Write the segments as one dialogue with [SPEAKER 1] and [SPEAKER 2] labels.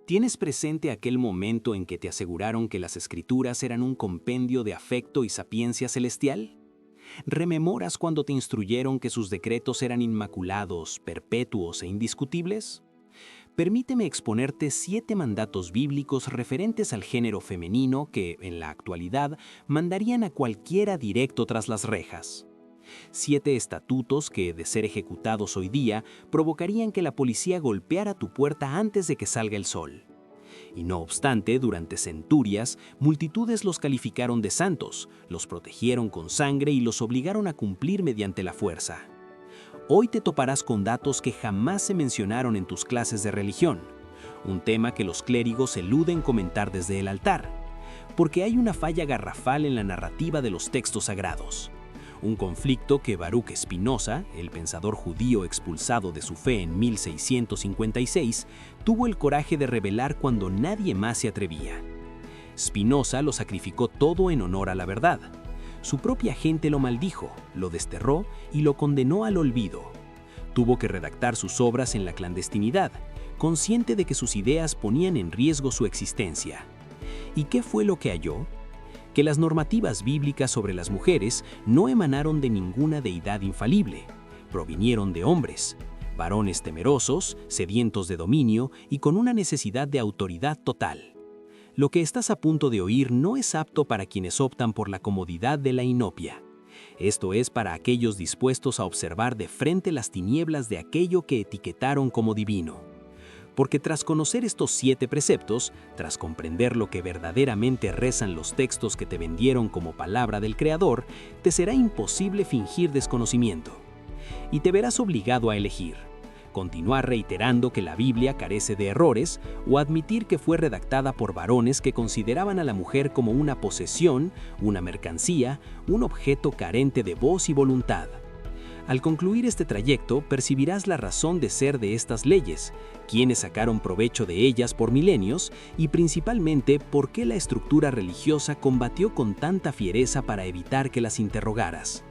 [SPEAKER 1] ¿Tienes presente aquel momento en que te aseguraron que las escrituras eran un compendio de afecto y sapiencia celestial? ¿Rememoras cuando te instruyeron que sus decretos eran inmaculados, perpetuos e indiscutibles? Permíteme exponerte 7 mandatos bíblicos referentes al género femenino que, en la actualidad, mandarían a cualquiera directo tras las rejas. 7 estatutos que, de ser ejecutados hoy día, provocarían que la policía golpeara tu puerta antes de que salga el sol. Y no obstante, durante centurias, multitudes los calificaron de santos, los protegieron con sangre y los obligaron a cumplir mediante la fuerza. Hoy te toparás con datos que jamás se mencionaron en tus clases de religión, un tema que los clérigos eluden comentar desde el altar, porque hay una falla garrafal en la narrativa de los textos sagrados. Un conflicto que Baruch Spinoza, el pensador judío expulsado de su fe en 1656, tuvo el coraje de revelar cuando nadie más se atrevía. Spinoza lo sacrificó todo en honor a la verdad. Su propia gente lo maldijo, lo desterró y lo condenó al olvido. Tuvo que redactar sus obras en la clandestinidad, consciente de que sus ideas ponían en riesgo su existencia. ¿Y qué fue lo que halló? Que las normativas bíblicas sobre las mujeres no emanaron de ninguna deidad infalible, provinieron de hombres, varones temerosos, sedientos de dominio y con una necesidad de autoridad total. Lo que estás a punto de oír no es apto para quienes optan por la comodidad de la inopia. Esto es para aquellos dispuestos a observar de frente las tinieblas de aquello que etiquetaron como divino. Porque tras conocer estos 7 preceptos, tras comprender lo que verdaderamente rezan los textos que te vendieron como palabra del Creador, te será imposible fingir desconocimiento. Y te verás obligado a elegir: continuar reiterando que la Biblia carece de errores o admitir que fue redactada por varones que consideraban a la mujer como una posesión, una mercancía, un objeto carente de voz y voluntad. Al concluir este trayecto, percibirás la razón de ser de estas leyes, quiénes sacaron provecho de ellas por milenios y principalmente por qué la estructura religiosa combatió con tanta fiereza para evitar que las interrogaras.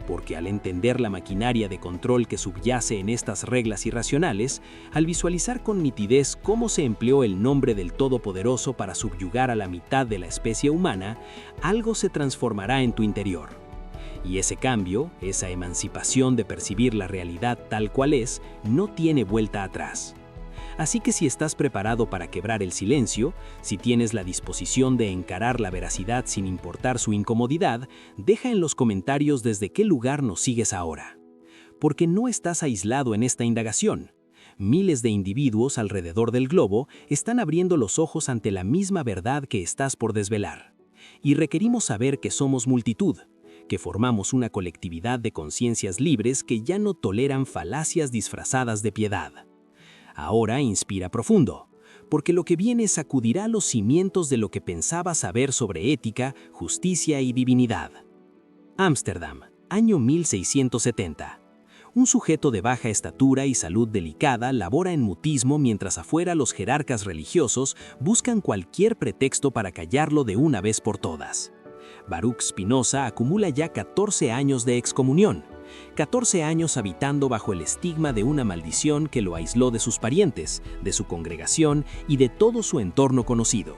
[SPEAKER 1] Porque al entender la maquinaria de control que subyace en estas reglas irracionales, al visualizar con nitidez cómo se empleó el nombre del Todopoderoso para subyugar a la mitad de la especie humana, algo se transformará en tu interior. Y ese cambio, esa emancipación de percibir la realidad tal cual es, no tiene vuelta atrás. Así que si estás preparado para quebrar el silencio, si tienes la disposición de encarar la veracidad sin importar su incomodidad, deja en los comentarios desde qué lugar nos sigues ahora. Porque no estás aislado en esta indagación. Miles de individuos alrededor del globo están abriendo los ojos ante la misma verdad que estás por desvelar. Y requerimos saber que somos multitud, que formamos una colectividad de conciencias libres que ya no toleran falacias disfrazadas de piedad. Ahora inspira profundo, porque lo que viene sacudirá los cimientos de lo que pensabas saber sobre ética, justicia y divinidad. Ámsterdam, año 1670. Un sujeto de baja estatura y salud delicada labora en mutismo mientras afuera los jerarcas religiosos buscan cualquier pretexto para callarlo de una vez por todas. Baruch Spinoza acumula ya 14 años de excomunión, 14 años habitando bajo el estigma de una maldición que lo aisló de sus parientes, de su congregación y de todo su entorno conocido.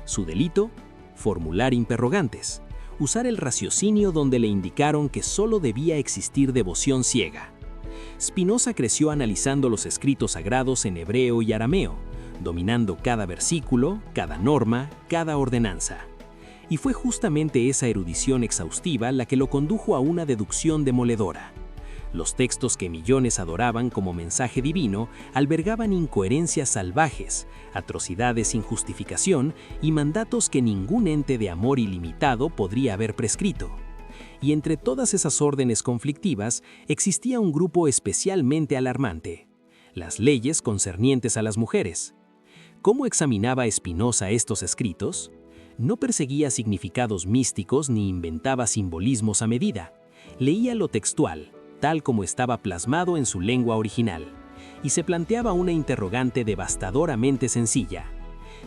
[SPEAKER 1] Su delito: formular interrogantes, usar el raciocinio donde le indicaron que solo debía existir devoción ciega. Spinoza creció analizando los escritos sagrados en hebreo y arameo, dominando cada versículo, cada norma, cada ordenanza. Y fue justamente esa erudición exhaustiva la que lo condujo a una deducción demoledora. Los textos que millones adoraban como mensaje divino albergaban incoherencias salvajes, atrocidades sin justificación y mandatos que ningún ente de amor ilimitado podría haber prescrito. Y entre todas esas órdenes conflictivas existía un grupo especialmente alarmante: las leyes concernientes a las mujeres. ¿Cómo examinaba Spinoza estos escritos? No perseguía significados místicos ni inventaba simbolismos a medida. Leía lo textual, tal como estaba plasmado en su lengua original, y se planteaba una interrogante devastadoramente sencilla.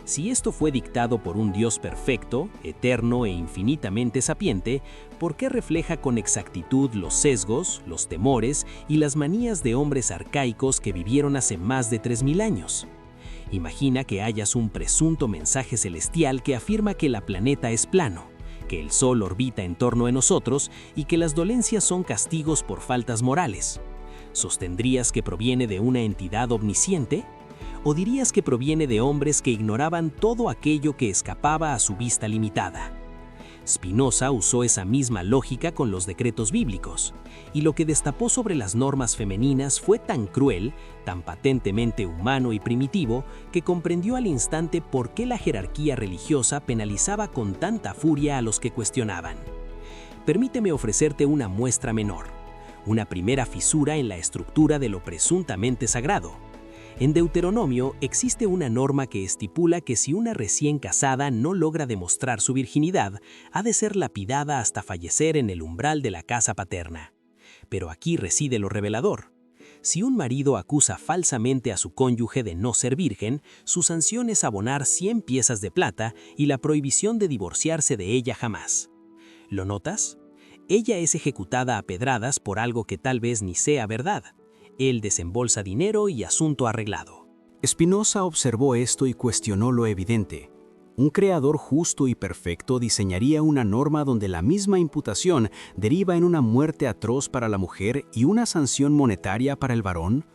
[SPEAKER 1] Si esto fue dictado por un Dios perfecto, eterno e infinitamente sapiente, ¿por qué refleja con exactitud los sesgos, los temores y las manías de hombres arcaicos que vivieron hace más de 3000 años? Imagina que hayas un presunto mensaje celestial que afirma que la planeta es plano, que el Sol orbita en torno a nosotros y que las dolencias son castigos por faltas morales. ¿Sostendrías que proviene de una entidad omnisciente? ¿O dirías que proviene de hombres que ignoraban todo aquello que escapaba a su vista limitada? Spinoza usó esa misma lógica con los decretos bíblicos, y lo que destapó sobre las normas femeninas fue tan cruel, tan patentemente humano y primitivo, que comprendió al instante por qué la jerarquía religiosa penalizaba con tanta furia a los que cuestionaban. Permíteme ofrecerte una muestra menor, una primera fisura en la estructura de lo presuntamente sagrado. En Deuteronomio existe una norma que estipula que si una recién casada no logra demostrar su virginidad, ha de ser lapidada hasta fallecer en el umbral de la casa paterna. Pero aquí reside lo revelador. Si un marido acusa falsamente a su cónyuge de no ser virgen, su sanción es abonar 100 piezas de plata y la prohibición de divorciarse de ella jamás. ¿Lo notas? Ella es ejecutada a pedradas por algo que tal vez ni sea verdad. Él desembolsa dinero y asunto arreglado.
[SPEAKER 2] Spinoza observó esto y cuestionó lo evidente. Un creador justo y perfecto diseñaría una norma donde la misma imputación deriva en una muerte atroz para la mujer y una sanción monetaria para el varón.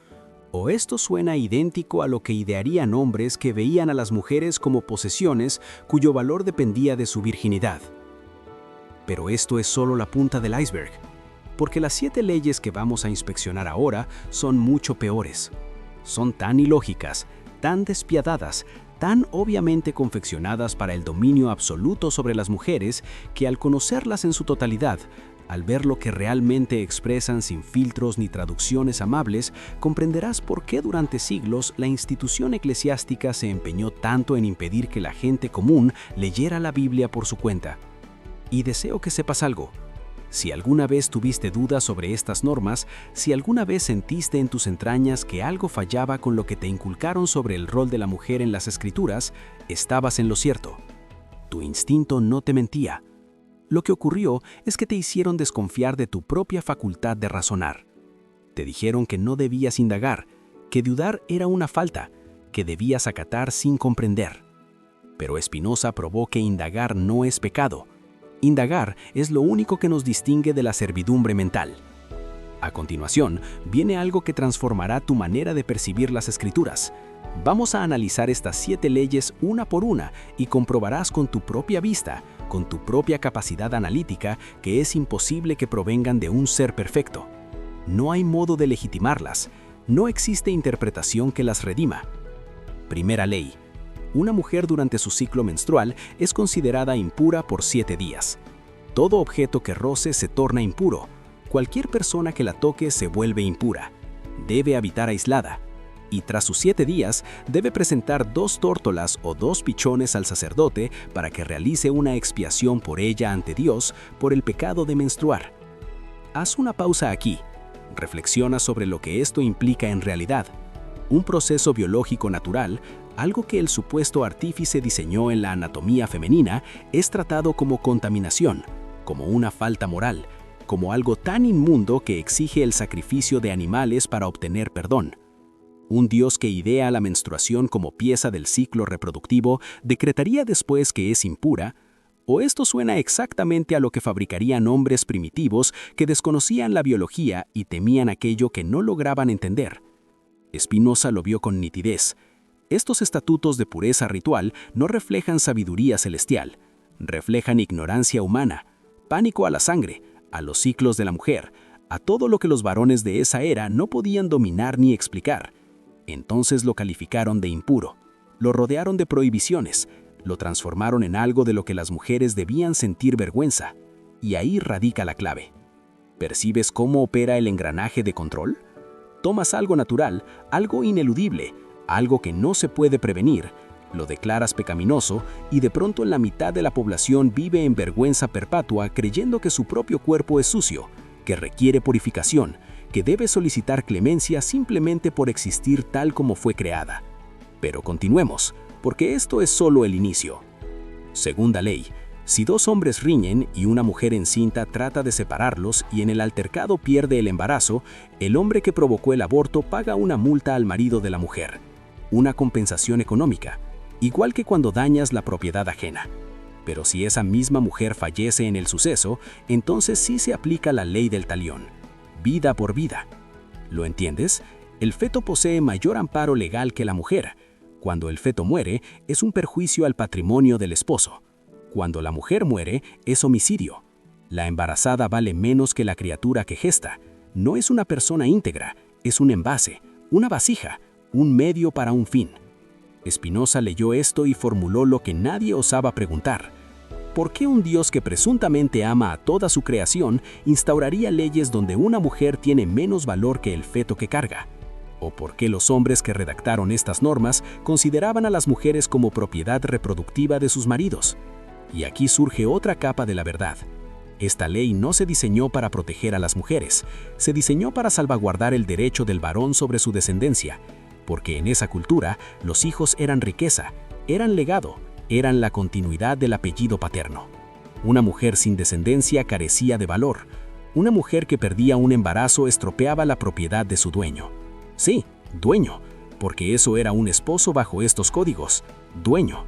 [SPEAKER 2] ¿O esto suena idéntico a lo que idearían hombres que veían a las mujeres como posesiones cuyo valor dependía de su virginidad? Pero esto es solo la punta del iceberg, porque las 7 leyes que vamos a inspeccionar ahora son mucho peores. Son tan ilógicas, tan despiadadas, tan obviamente confeccionadas para el dominio absoluto sobre las mujeres, que al conocerlas en su totalidad, al ver lo que realmente expresan sin filtros ni traducciones amables, comprenderás por qué durante siglos la institución eclesiástica se empeñó tanto en impedir que la gente común leyera la Biblia por su cuenta. Y deseo que sepas algo. Si alguna vez tuviste dudas sobre estas normas, si alguna vez sentiste en tus entrañas que algo fallaba con lo que te inculcaron sobre el rol de la mujer en las Escrituras, estabas en lo cierto. Tu instinto no te mentía. Lo que ocurrió es que te hicieron desconfiar de tu propia facultad de razonar. Te dijeron que no debías indagar, que dudar era una falta, que debías acatar sin comprender. Pero Spinoza probó que indagar no es pecado. Indagar es lo único que nos distingue de la servidumbre mental. A continuación, viene algo que transformará tu manera de percibir las Escrituras. Vamos a analizar estas 7 leyes una por una y comprobarás con tu propia vista, con tu propia capacidad analítica, que es imposible que provengan de un ser perfecto. No hay modo de legitimarlas. No existe interpretación que las redima. Primera ley. Una mujer durante su ciclo menstrual es considerada impura por 7 días. Todo objeto que roce se torna impuro. Cualquier persona que la toque se vuelve impura. Debe habitar aislada. Y tras sus 7 días, debe presentar 2 tórtolas o 2 pichones al sacerdote para que realice una expiación por ella ante Dios por el pecado de menstruar. Haz una pausa aquí. Reflexiona sobre lo que esto implica en realidad. Un proceso biológico natural, algo que el supuesto artífice diseñó en la anatomía femenina, es tratado como contaminación, como una falta moral, como algo tan inmundo que exige el sacrificio de animales para obtener perdón. Un Dios que idea la menstruación como pieza del ciclo reproductivo decretaría después que es impura. ¿O esto suena exactamente a lo que fabricarían hombres primitivos que desconocían la biología y temían aquello que no lograban entender? Spinoza lo vio con nitidez. Estos estatutos de pureza ritual no reflejan sabiduría celestial, reflejan ignorancia humana, pánico a la sangre, a los ciclos de la mujer, a todo lo que los varones de esa era no podían dominar ni explicar. Entonces lo calificaron de impuro, lo rodearon de prohibiciones, lo transformaron en algo de lo que las mujeres debían sentir vergüenza. Y ahí radica la clave. ¿Percibes cómo opera el engranaje de control? Tomas algo natural, algo ineludible, algo que no se puede prevenir, lo declaras pecaminoso y de pronto la mitad de la población vive en vergüenza perpetua creyendo que su propio cuerpo es sucio, que requiere purificación, que debe solicitar clemencia simplemente por existir tal como fue creada. Pero continuemos, porque esto es solo el inicio. Segunda ley. Si 2 hombres riñen y una mujer encinta trata de separarlos y en el altercado pierde el embarazo, el hombre que provocó el aborto paga una multa al marido de la mujer. una compensación económica, igual que cuando dañas la propiedad ajena. Pero si esa misma mujer fallece en el suceso, entonces sí se aplica la ley del talión, vida por vida. ¿Lo entiendes? El feto posee mayor amparo legal que la mujer. Cuando el feto muere, es un perjuicio al patrimonio del esposo. Cuando la mujer muere, es homicidio. La embarazada vale menos que la criatura que gesta. No es una persona íntegra, es un envase, una vasija, un medio para un fin. Spinoza leyó esto y formuló lo que nadie osaba preguntar. ¿Por qué un Dios que presuntamente ama a toda su creación instauraría leyes donde una mujer tiene menos valor que el feto que carga? ¿O por qué los hombres que redactaron estas normas consideraban a las mujeres como propiedad reproductiva de sus maridos? Y aquí surge otra capa de la verdad. Esta ley no se diseñó para proteger a las mujeres, se diseñó para salvaguardar el derecho del varón sobre su descendencia, porque en esa cultura los hijos eran riqueza, eran legado, eran la continuidad del apellido paterno. Una mujer sin descendencia carecía de valor. Una mujer que perdía un embarazo estropeaba la propiedad de su dueño. Sí, dueño, porque eso era un esposo bajo estos códigos, dueño.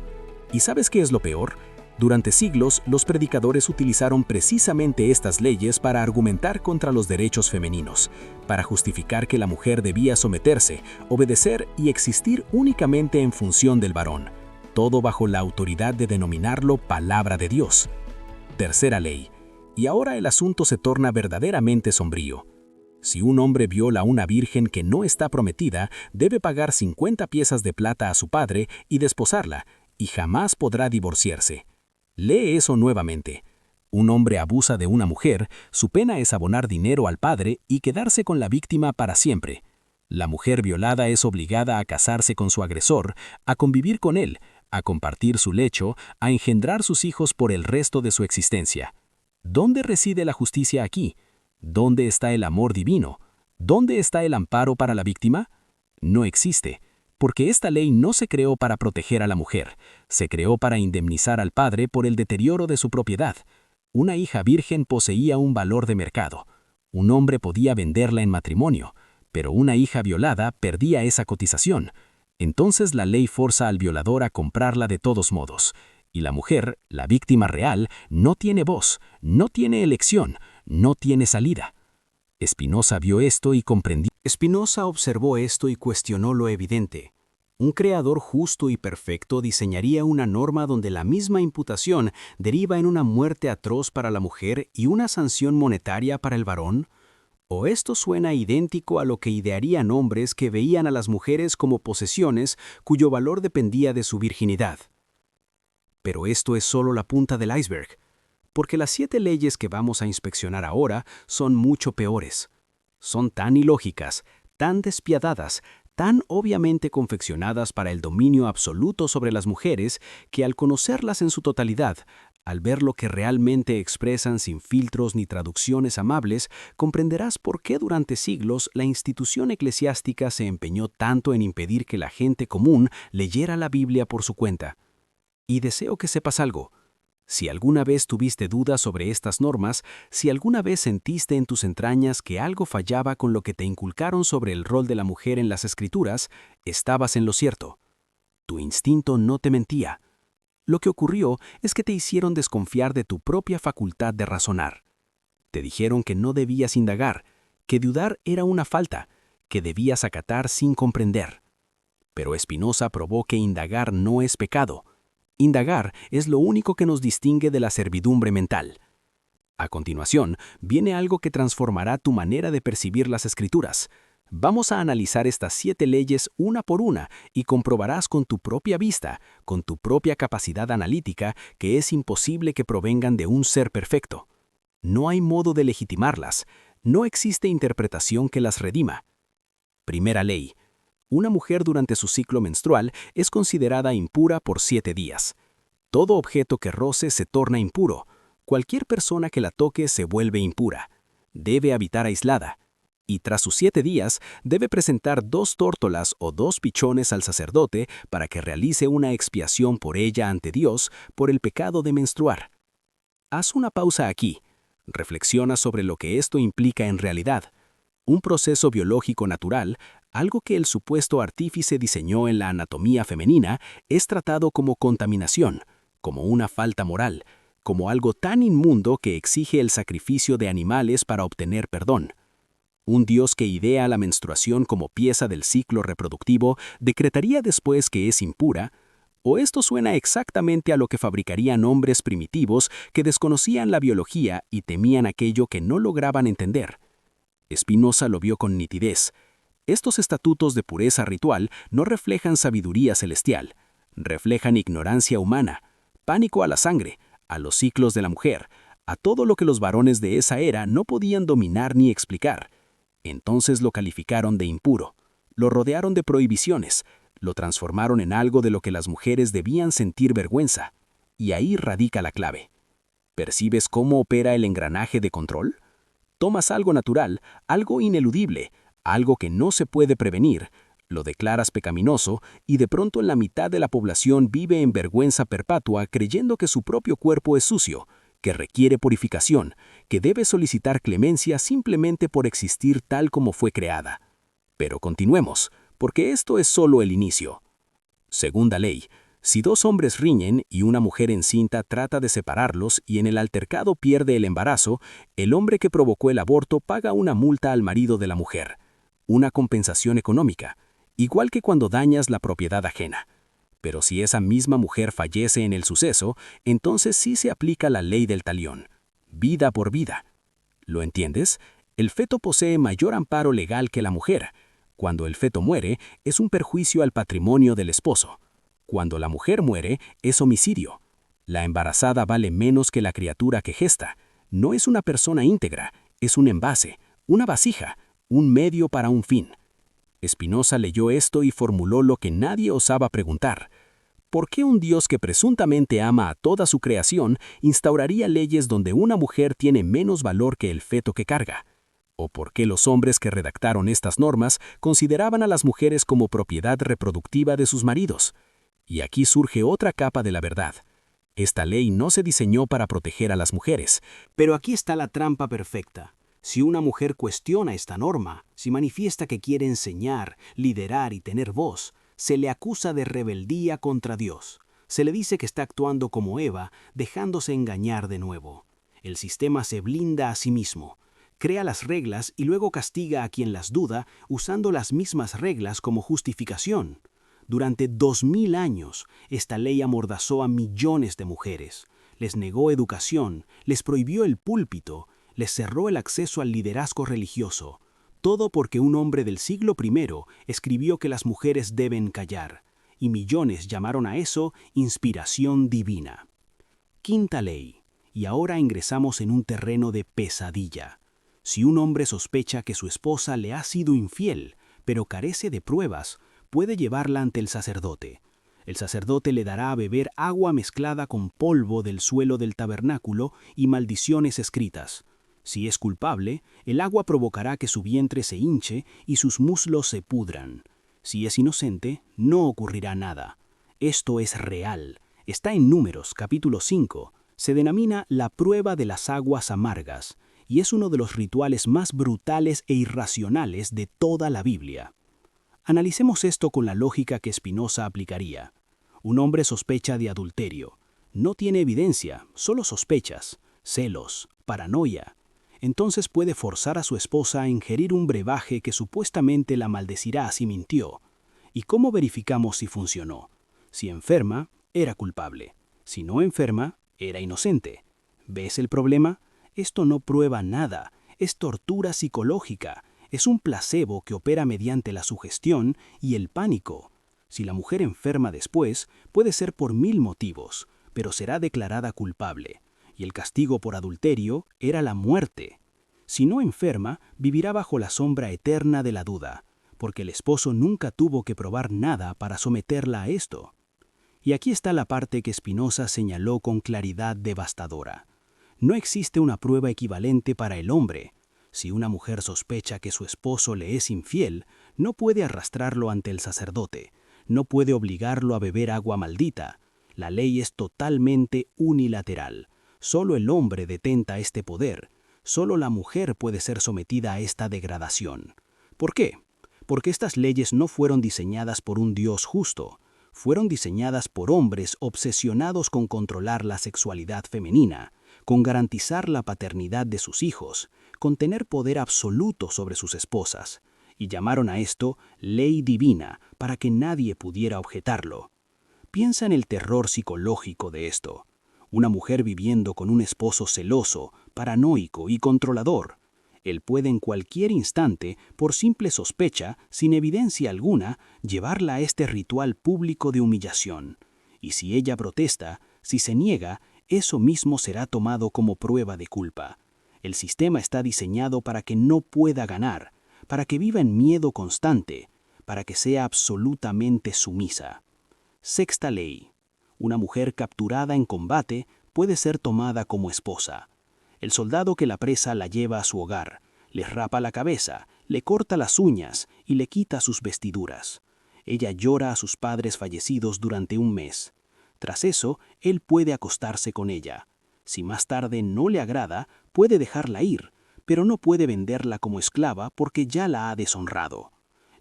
[SPEAKER 2] ¿Y sabes qué es lo peor? Durante siglos, los predicadores utilizaron precisamente estas leyes para argumentar contra los derechos femeninos, para justificar que la mujer debía someterse, obedecer y existir únicamente en función del varón, todo bajo la autoridad de denominarlo palabra de Dios. Tercera ley. Y ahora el asunto se torna verdaderamente sombrío. Si un hombre viola a una virgen que no está prometida, debe pagar 50 piezas de plata a su padre y desposarla, y jamás podrá divorciarse. Lee eso nuevamente. Un hombre abusa de una mujer, su pena es abonar dinero al padre y quedarse con la víctima para siempre. La mujer violada es obligada a casarse con su agresor, a convivir con él, a compartir su lecho, a engendrar sus hijos por el resto de su existencia. ¿Dónde reside la justicia aquí? ¿Dónde está el amor divino? ¿Dónde está el amparo para la víctima? No existe, porque esta ley no se creó para proteger a la mujer, se creó para indemnizar al padre por el deterioro de su propiedad. Una hija virgen poseía un valor de mercado. Un hombre podía venderla en matrimonio, pero una hija violada perdía esa cotización. Entonces la ley forza al violador a comprarla de todos modos. Y la mujer, la víctima real, no tiene voz, no tiene elección, no tiene salida. Spinoza vio esto y comprendió. Spinoza observó esto y cuestionó lo evidente. Un creador justo y perfecto diseñaría una norma donde la misma imputación deriva en una muerte atroz para la mujer y una sanción monetaria para el varón. ¿O esto suena idéntico a lo que idearían hombres que veían a las mujeres como posesiones cuyo valor dependía de su virginidad? Pero esto es solo la punta del iceberg, porque las 7 leyes que vamos a inspeccionar ahora son mucho peores. Son tan ilógicas, tan despiadadas, tan obviamente confeccionadas para el dominio absoluto sobre las mujeres que al conocerlas en su totalidad, al ver lo que realmente expresan sin filtros ni traducciones amables, comprenderás por qué durante siglos la institución eclesiástica se empeñó tanto en impedir que la gente común leyera la Biblia por su cuenta. Y deseo que sepas algo. Si alguna vez tuviste dudas sobre estas normas, si alguna vez sentiste en tus entrañas que algo fallaba con lo que te inculcaron sobre el rol de la mujer en las Escrituras, estabas en lo cierto. Tu instinto no te mentía. Lo que ocurrió es que te hicieron desconfiar de tu propia facultad de razonar. Te dijeron que no debías indagar, que dudar era una falta, que debías acatar sin comprender. Pero Spinoza probó que indagar no es pecado. Indagar es lo único que nos distingue de la servidumbre mental. A continuación, viene algo que transformará tu manera de percibir las Escrituras. Vamos a analizar estas 7 leyes una por una y comprobarás con tu propia vista, con tu propia capacidad analítica, que es imposible que provengan de un ser perfecto. No hay modo de legitimarlas, no existe interpretación que las redima. Primera ley. Una mujer durante su ciclo menstrual es considerada impura por 7 días. Todo objeto que roce se torna impuro. Cualquier persona que la toque se vuelve impura. Debe habitar aislada. Y tras sus 7 días, debe presentar 2 tórtolas o 2 pichones al sacerdote para que realice una expiación por ella ante Dios por el pecado de menstruar. Haz una pausa aquí. Reflexiona sobre lo que esto implica en realidad. Un proceso biológico natural, Algo que el supuesto artífice diseñó en la anatomía femenina es tratado como contaminación, como una falta moral, como algo tan inmundo que exige el sacrificio de animales para obtener perdón. Un Dios que idea la menstruación como pieza del ciclo reproductivo decretaría después que es impura, o esto suena exactamente a lo que fabricarían hombres primitivos que desconocían la biología y temían aquello que no lograban entender. Spinoza lo vio con nitidez. Estos estatutos de pureza ritual no reflejan sabiduría celestial, reflejan ignorancia humana, pánico a la sangre, a los ciclos de la mujer, a todo lo que los varones de esa era no podían dominar ni explicar. Entonces lo calificaron de impuro, lo rodearon de prohibiciones, lo transformaron en algo de lo que las mujeres debían sentir vergüenza. Y ahí radica la clave. ¿Percibes cómo opera el engranaje de control? Tomas algo natural, algo ineludible, algo que no se puede prevenir, lo declaras pecaminoso y de pronto en la mitad de la población vive en vergüenza perpetua creyendo que su propio cuerpo es sucio, que requiere purificación, que debe solicitar clemencia simplemente por existir tal como fue creada. Pero continuemos, porque esto es solo el inicio. Segunda ley, si dos hombres riñen y una mujer encinta trata de separarlos y en el altercado pierde el embarazo, el hombre que provocó el aborto paga una multa al marido de la mujer, una compensación económica, igual que cuando dañas la propiedad ajena. Pero si esa misma mujer fallece en el suceso, entonces sí se aplica la ley del talión, vida por vida. ¿Lo entiendes? El feto posee mayor amparo legal que la mujer. Cuando el feto muere, es un perjuicio al patrimonio del esposo. Cuando la mujer muere, es homicidio. La embarazada vale menos que la criatura que gesta. No es una persona íntegra, es un envase, una vasija, un medio para un fin. Spinoza leyó esto y formuló lo que nadie osaba preguntar. ¿Por qué un Dios que presuntamente ama a toda su creación instauraría leyes donde una mujer tiene menos valor que el feto que carga? ¿O por qué los hombres que redactaron estas normas consideraban a las mujeres como propiedad reproductiva de sus maridos? Y aquí surge otra capa de la verdad. Esta ley no se diseñó para proteger a las mujeres.
[SPEAKER 3] Pero aquí está la trampa perfecta. Si una mujer cuestiona esta norma, si manifiesta que quiere enseñar, liderar y tener voz, se le acusa de rebeldía contra Dios. Se le dice que está actuando como Eva, dejándose engañar de nuevo. El sistema se blinda a sí mismo. Crea las reglas y luego castiga a quien las duda usando las mismas reglas como justificación. Durante 2000 años, esta ley amordazó a millones de mujeres. Les negó educación, les prohibió el púlpito, les cerró el acceso al liderazgo religioso. Todo porque un hombre del siglo I escribió que las mujeres deben callar. Y millones llamaron a eso inspiración divina. Quinta ley. Y ahora ingresamos en un terreno de pesadilla. Si un hombre sospecha que su esposa le ha sido infiel, pero carece de pruebas, puede llevarla ante el sacerdote. El sacerdote le dará a beber agua mezclada con polvo del suelo del tabernáculo y maldiciones escritas. Si es culpable, el agua provocará que su vientre se hinche y sus muslos se pudran. Si es inocente, no ocurrirá nada. Esto es real. Está en Números, capítulo 5. Se denomina la prueba de las aguas amargas, y es uno de los rituales más brutales e irracionales de toda la Biblia. Analicemos esto con la lógica que Spinoza aplicaría. Un hombre sospecha de adulterio. No tiene evidencia, solo sospechas, celos, paranoia. Entonces puede forzar a su esposa a ingerir un brebaje que supuestamente la maldecirá si mintió. ¿Y cómo verificamos si funcionó? Si enferma, era culpable. Si no enferma, era inocente. ¿Ves el problema? Esto no prueba nada, es tortura psicológica. Es un placebo que opera mediante la sugestión y el pánico. Si la mujer enferma después, puede ser por 1000 motivos, pero será declarada culpable, y el castigo por adulterio era la muerte. Si no enferma, vivirá bajo la sombra eterna de la duda, porque el esposo nunca tuvo que probar nada para someterla a esto. Y aquí está la parte que Spinoza señaló con claridad devastadora. No existe una prueba equivalente para el hombre. Si una mujer sospecha que su esposo le es infiel, no puede arrastrarlo ante el sacerdote, no puede obligarlo a beber agua maldita. La ley es totalmente unilateral. Solo el hombre detenta este poder. Solo la mujer puede ser sometida a esta degradación. ¿Por qué? porque estas leyes no fueron diseñadas por un Dios justo, fueron diseñadas por hombres obsesionados con controlar la sexualidad femenina, con garantizar la paternidad de sus hijos, con tener poder absoluto sobre sus esposas, y llamaron a esto ley divina para que nadie pudiera objetarlo. Piensa en el terror psicológico de esto. Una mujer viviendo con un esposo celoso, paranoico y controlador. Él puede en cualquier instante, por simple sospecha, sin evidencia alguna, llevarla a este ritual público de humillación. Y si ella protesta, si se niega, eso mismo será tomado como prueba de culpa. El sistema está diseñado para que no pueda ganar, para que viva en miedo constante, para que sea absolutamente sumisa. Sexta ley. Una mujer capturada en combate puede ser tomada como esposa. El soldado que la presa la lleva a su hogar, le rapa la cabeza, le corta las uñas y le quita sus vestiduras. Ella llora a sus padres fallecidos durante un mes. Tras eso, él puede acostarse con ella. Si más tarde no le agrada, puede dejarla ir, pero no puede venderla como esclava porque ya la ha deshonrado.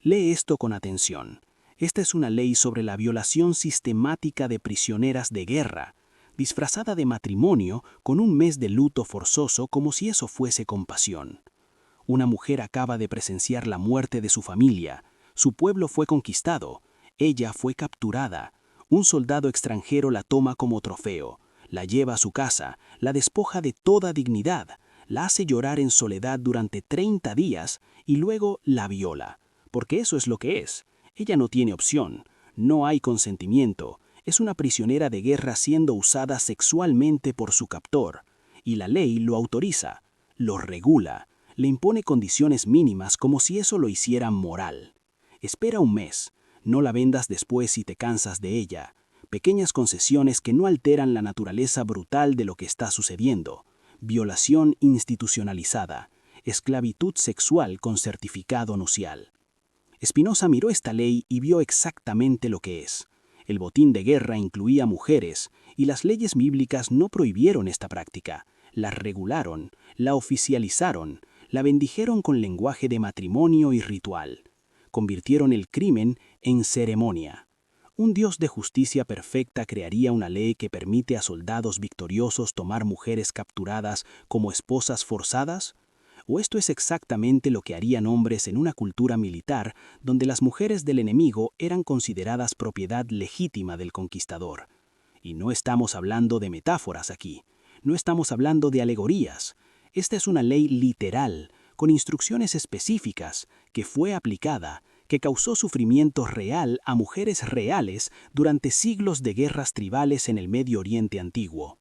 [SPEAKER 3] Lee esto con atención. Esta es una ley sobre la violación sistemática de prisioneras de guerra, disfrazada de matrimonio con un mes de luto forzoso como si eso fuese compasión. Una mujer acaba de presenciar la muerte de su familia, su pueblo fue conquistado, ella fue capturada, un soldado extranjero la toma como trofeo, la lleva a su casa, la despoja de toda dignidad, la hace llorar en soledad durante 30 días y luego la viola, porque eso es lo que es. Ella no tiene opción, no hay consentimiento, es una prisionera de guerra siendo usada sexualmente por su captor, y la ley lo autoriza, lo regula, le impone condiciones mínimas como si eso lo hiciera moral. Espera un mes, no la vendas después si te cansas de ella, pequeñas concesiones que no alteran la naturaleza brutal de lo que está sucediendo, violación institucionalizada, esclavitud sexual con certificado nupcial. Spinoza miró esta ley y vio exactamente lo que es. El botín de guerra incluía mujeres, y las leyes bíblicas no prohibieron esta práctica, la regularon, la oficializaron, la bendijeron con lenguaje de matrimonio y ritual. Convirtieron el crimen en ceremonia. ¿Un Dios de justicia perfecta crearía una ley que permite a soldados victoriosos tomar mujeres capturadas como esposas forzadas? ¿O esto es exactamente lo que harían hombres en una cultura militar donde las mujeres del enemigo eran consideradas propiedad legítima del conquistador? Y no estamos hablando de metáforas aquí, no estamos hablando de alegorías. Esta es una ley literal, con instrucciones específicas, que fue aplicada, que causó sufrimiento real a mujeres reales durante siglos de guerras tribales en el Medio Oriente antiguo.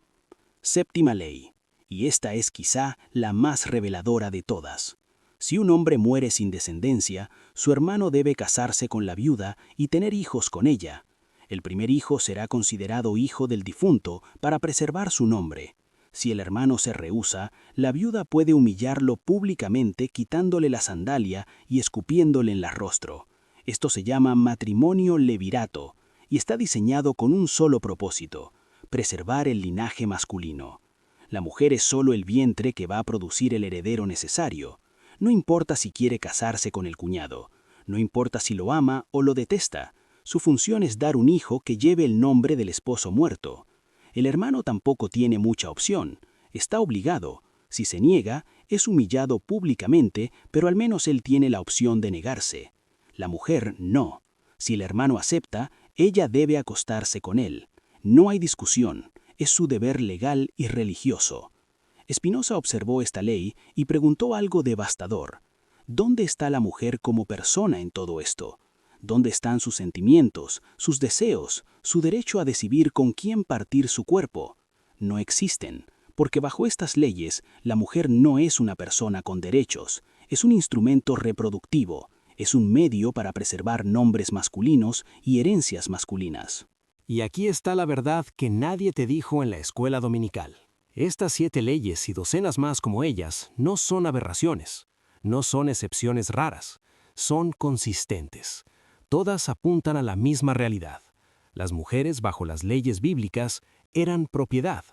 [SPEAKER 3] Séptima ley. Y esta es quizá la más reveladora de todas. Si un hombre muere sin descendencia, su hermano debe casarse con la viuda y tener hijos con ella. El primer hijo será considerado hijo del difunto para preservar su nombre. Si el hermano se rehúsa, la viuda puede humillarlo públicamente quitándole la sandalia y escupiéndole en el rostro. Esto se llama matrimonio levirato y está diseñado con un solo propósito: preservar el linaje masculino. La mujer es solo el vientre que va a producir el heredero necesario. No importa si quiere casarse con el cuñado, no importa si lo ama o lo detesta. Su función es dar un hijo que lleve el nombre del esposo muerto. El hermano tampoco tiene mucha opción. Está obligado. Si se niega, es humillado públicamente, pero al menos él tiene la opción de negarse. La mujer no. Si el hermano acepta, ella debe acostarse con él. No hay discusión. Es su deber legal y religioso. Spinoza observó esta ley y preguntó algo devastador. ¿Dónde está la mujer como persona en todo esto? ¿Dónde están sus sentimientos, sus deseos, su derecho a decidir con quién partir su cuerpo? No existen, porque bajo estas leyes, la mujer no es una persona con derechos, es un instrumento reproductivo, es un medio para preservar nombres masculinos y herencias masculinas.
[SPEAKER 2] Y aquí está la verdad que nadie te dijo en la escuela dominical. Estas 7 leyes y docenas más como ellas no son aberraciones, no son excepciones raras, son consistentes. Todas apuntan a la misma realidad. Las mujeres bajo las leyes bíblicas eran propiedad,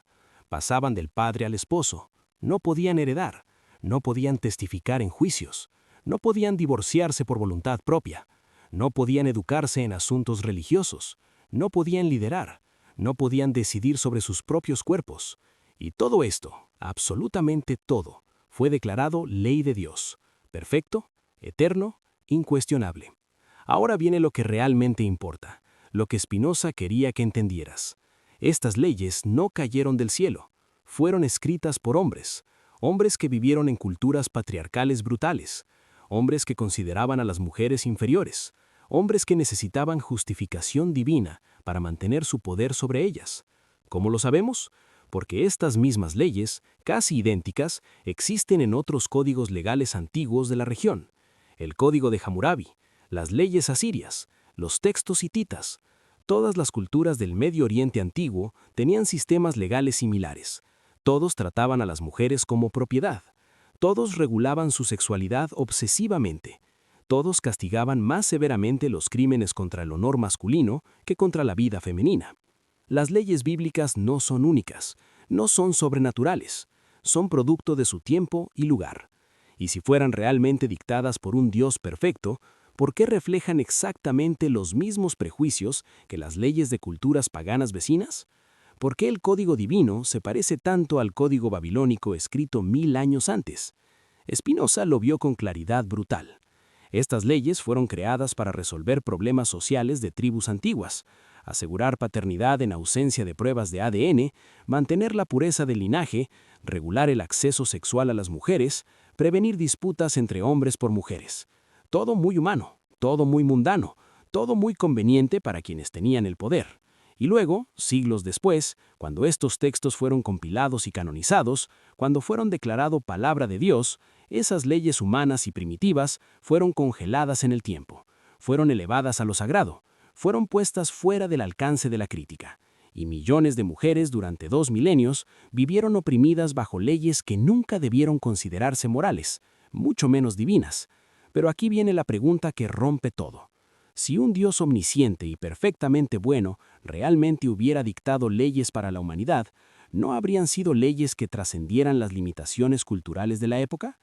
[SPEAKER 2] pasaban del padre al esposo, no podían heredar, no podían testificar en juicios,
[SPEAKER 3] No podían divorciarse por voluntad propia. No podían educarse en asuntos religiosos. No podían liderar. No podían decidir sobre sus propios cuerpos. Y todo esto, absolutamente todo, fue declarado ley de Dios, perfecto, eterno, incuestionable. Ahora viene lo que realmente importa, lo que Spinoza quería que entendieras. Estas leyes no cayeron del cielo, fueron escritas por hombres, hombres que vivieron en culturas patriarcales brutales, hombres que consideraban a las mujeres inferiores, hombres que necesitaban justificación divina para mantener su poder sobre ellas. ¿Cómo lo sabemos? Porque estas mismas leyes, casi idénticas, existen en otros códigos legales antiguos de la región. El Código de Hammurabi, las leyes asirias, los textos hititas. Todas las culturas del Medio Oriente antiguo tenían sistemas legales similares. Todos trataban a las mujeres como propiedad. Todos regulaban su sexualidad obsesivamente. Todos castigaban más severamente los crímenes contra el honor masculino que contra la vida femenina. Las leyes bíblicas no son únicas, no son sobrenaturales, son producto de su tiempo y lugar. Y si fueran realmente dictadas por un Dios perfecto, ¿por qué reflejan exactamente los mismos prejuicios que las leyes de culturas paganas vecinas? ¿Por qué el código divino se parece tanto al código babilónico escrito 1000 años antes? Spinoza lo vio con claridad brutal. Estas leyes fueron creadas para resolver problemas sociales de tribus antiguas, asegurar paternidad en ausencia de pruebas de ADN, mantener la pureza del linaje, regular el acceso sexual a las mujeres, prevenir disputas entre hombres por mujeres. Todo muy humano, todo muy mundano, todo muy conveniente para quienes tenían el poder. Y luego, siglos después, cuando estos textos fueron compilados y canonizados, cuando fueron declarado palabra de Dios, esas leyes humanas y primitivas fueron congeladas en el tiempo, fueron elevadas a lo sagrado, fueron puestas fuera del alcance de la crítica, y millones de mujeres durante 2 milenios vivieron oprimidas bajo leyes que nunca debieron considerarse morales, mucho menos divinas. Pero aquí viene la pregunta que rompe todo. Si un Dios omnisciente y perfectamente bueno realmente hubiera dictado leyes para la humanidad, ¿no habrían sido leyes que trascendieran las limitaciones culturales de la época?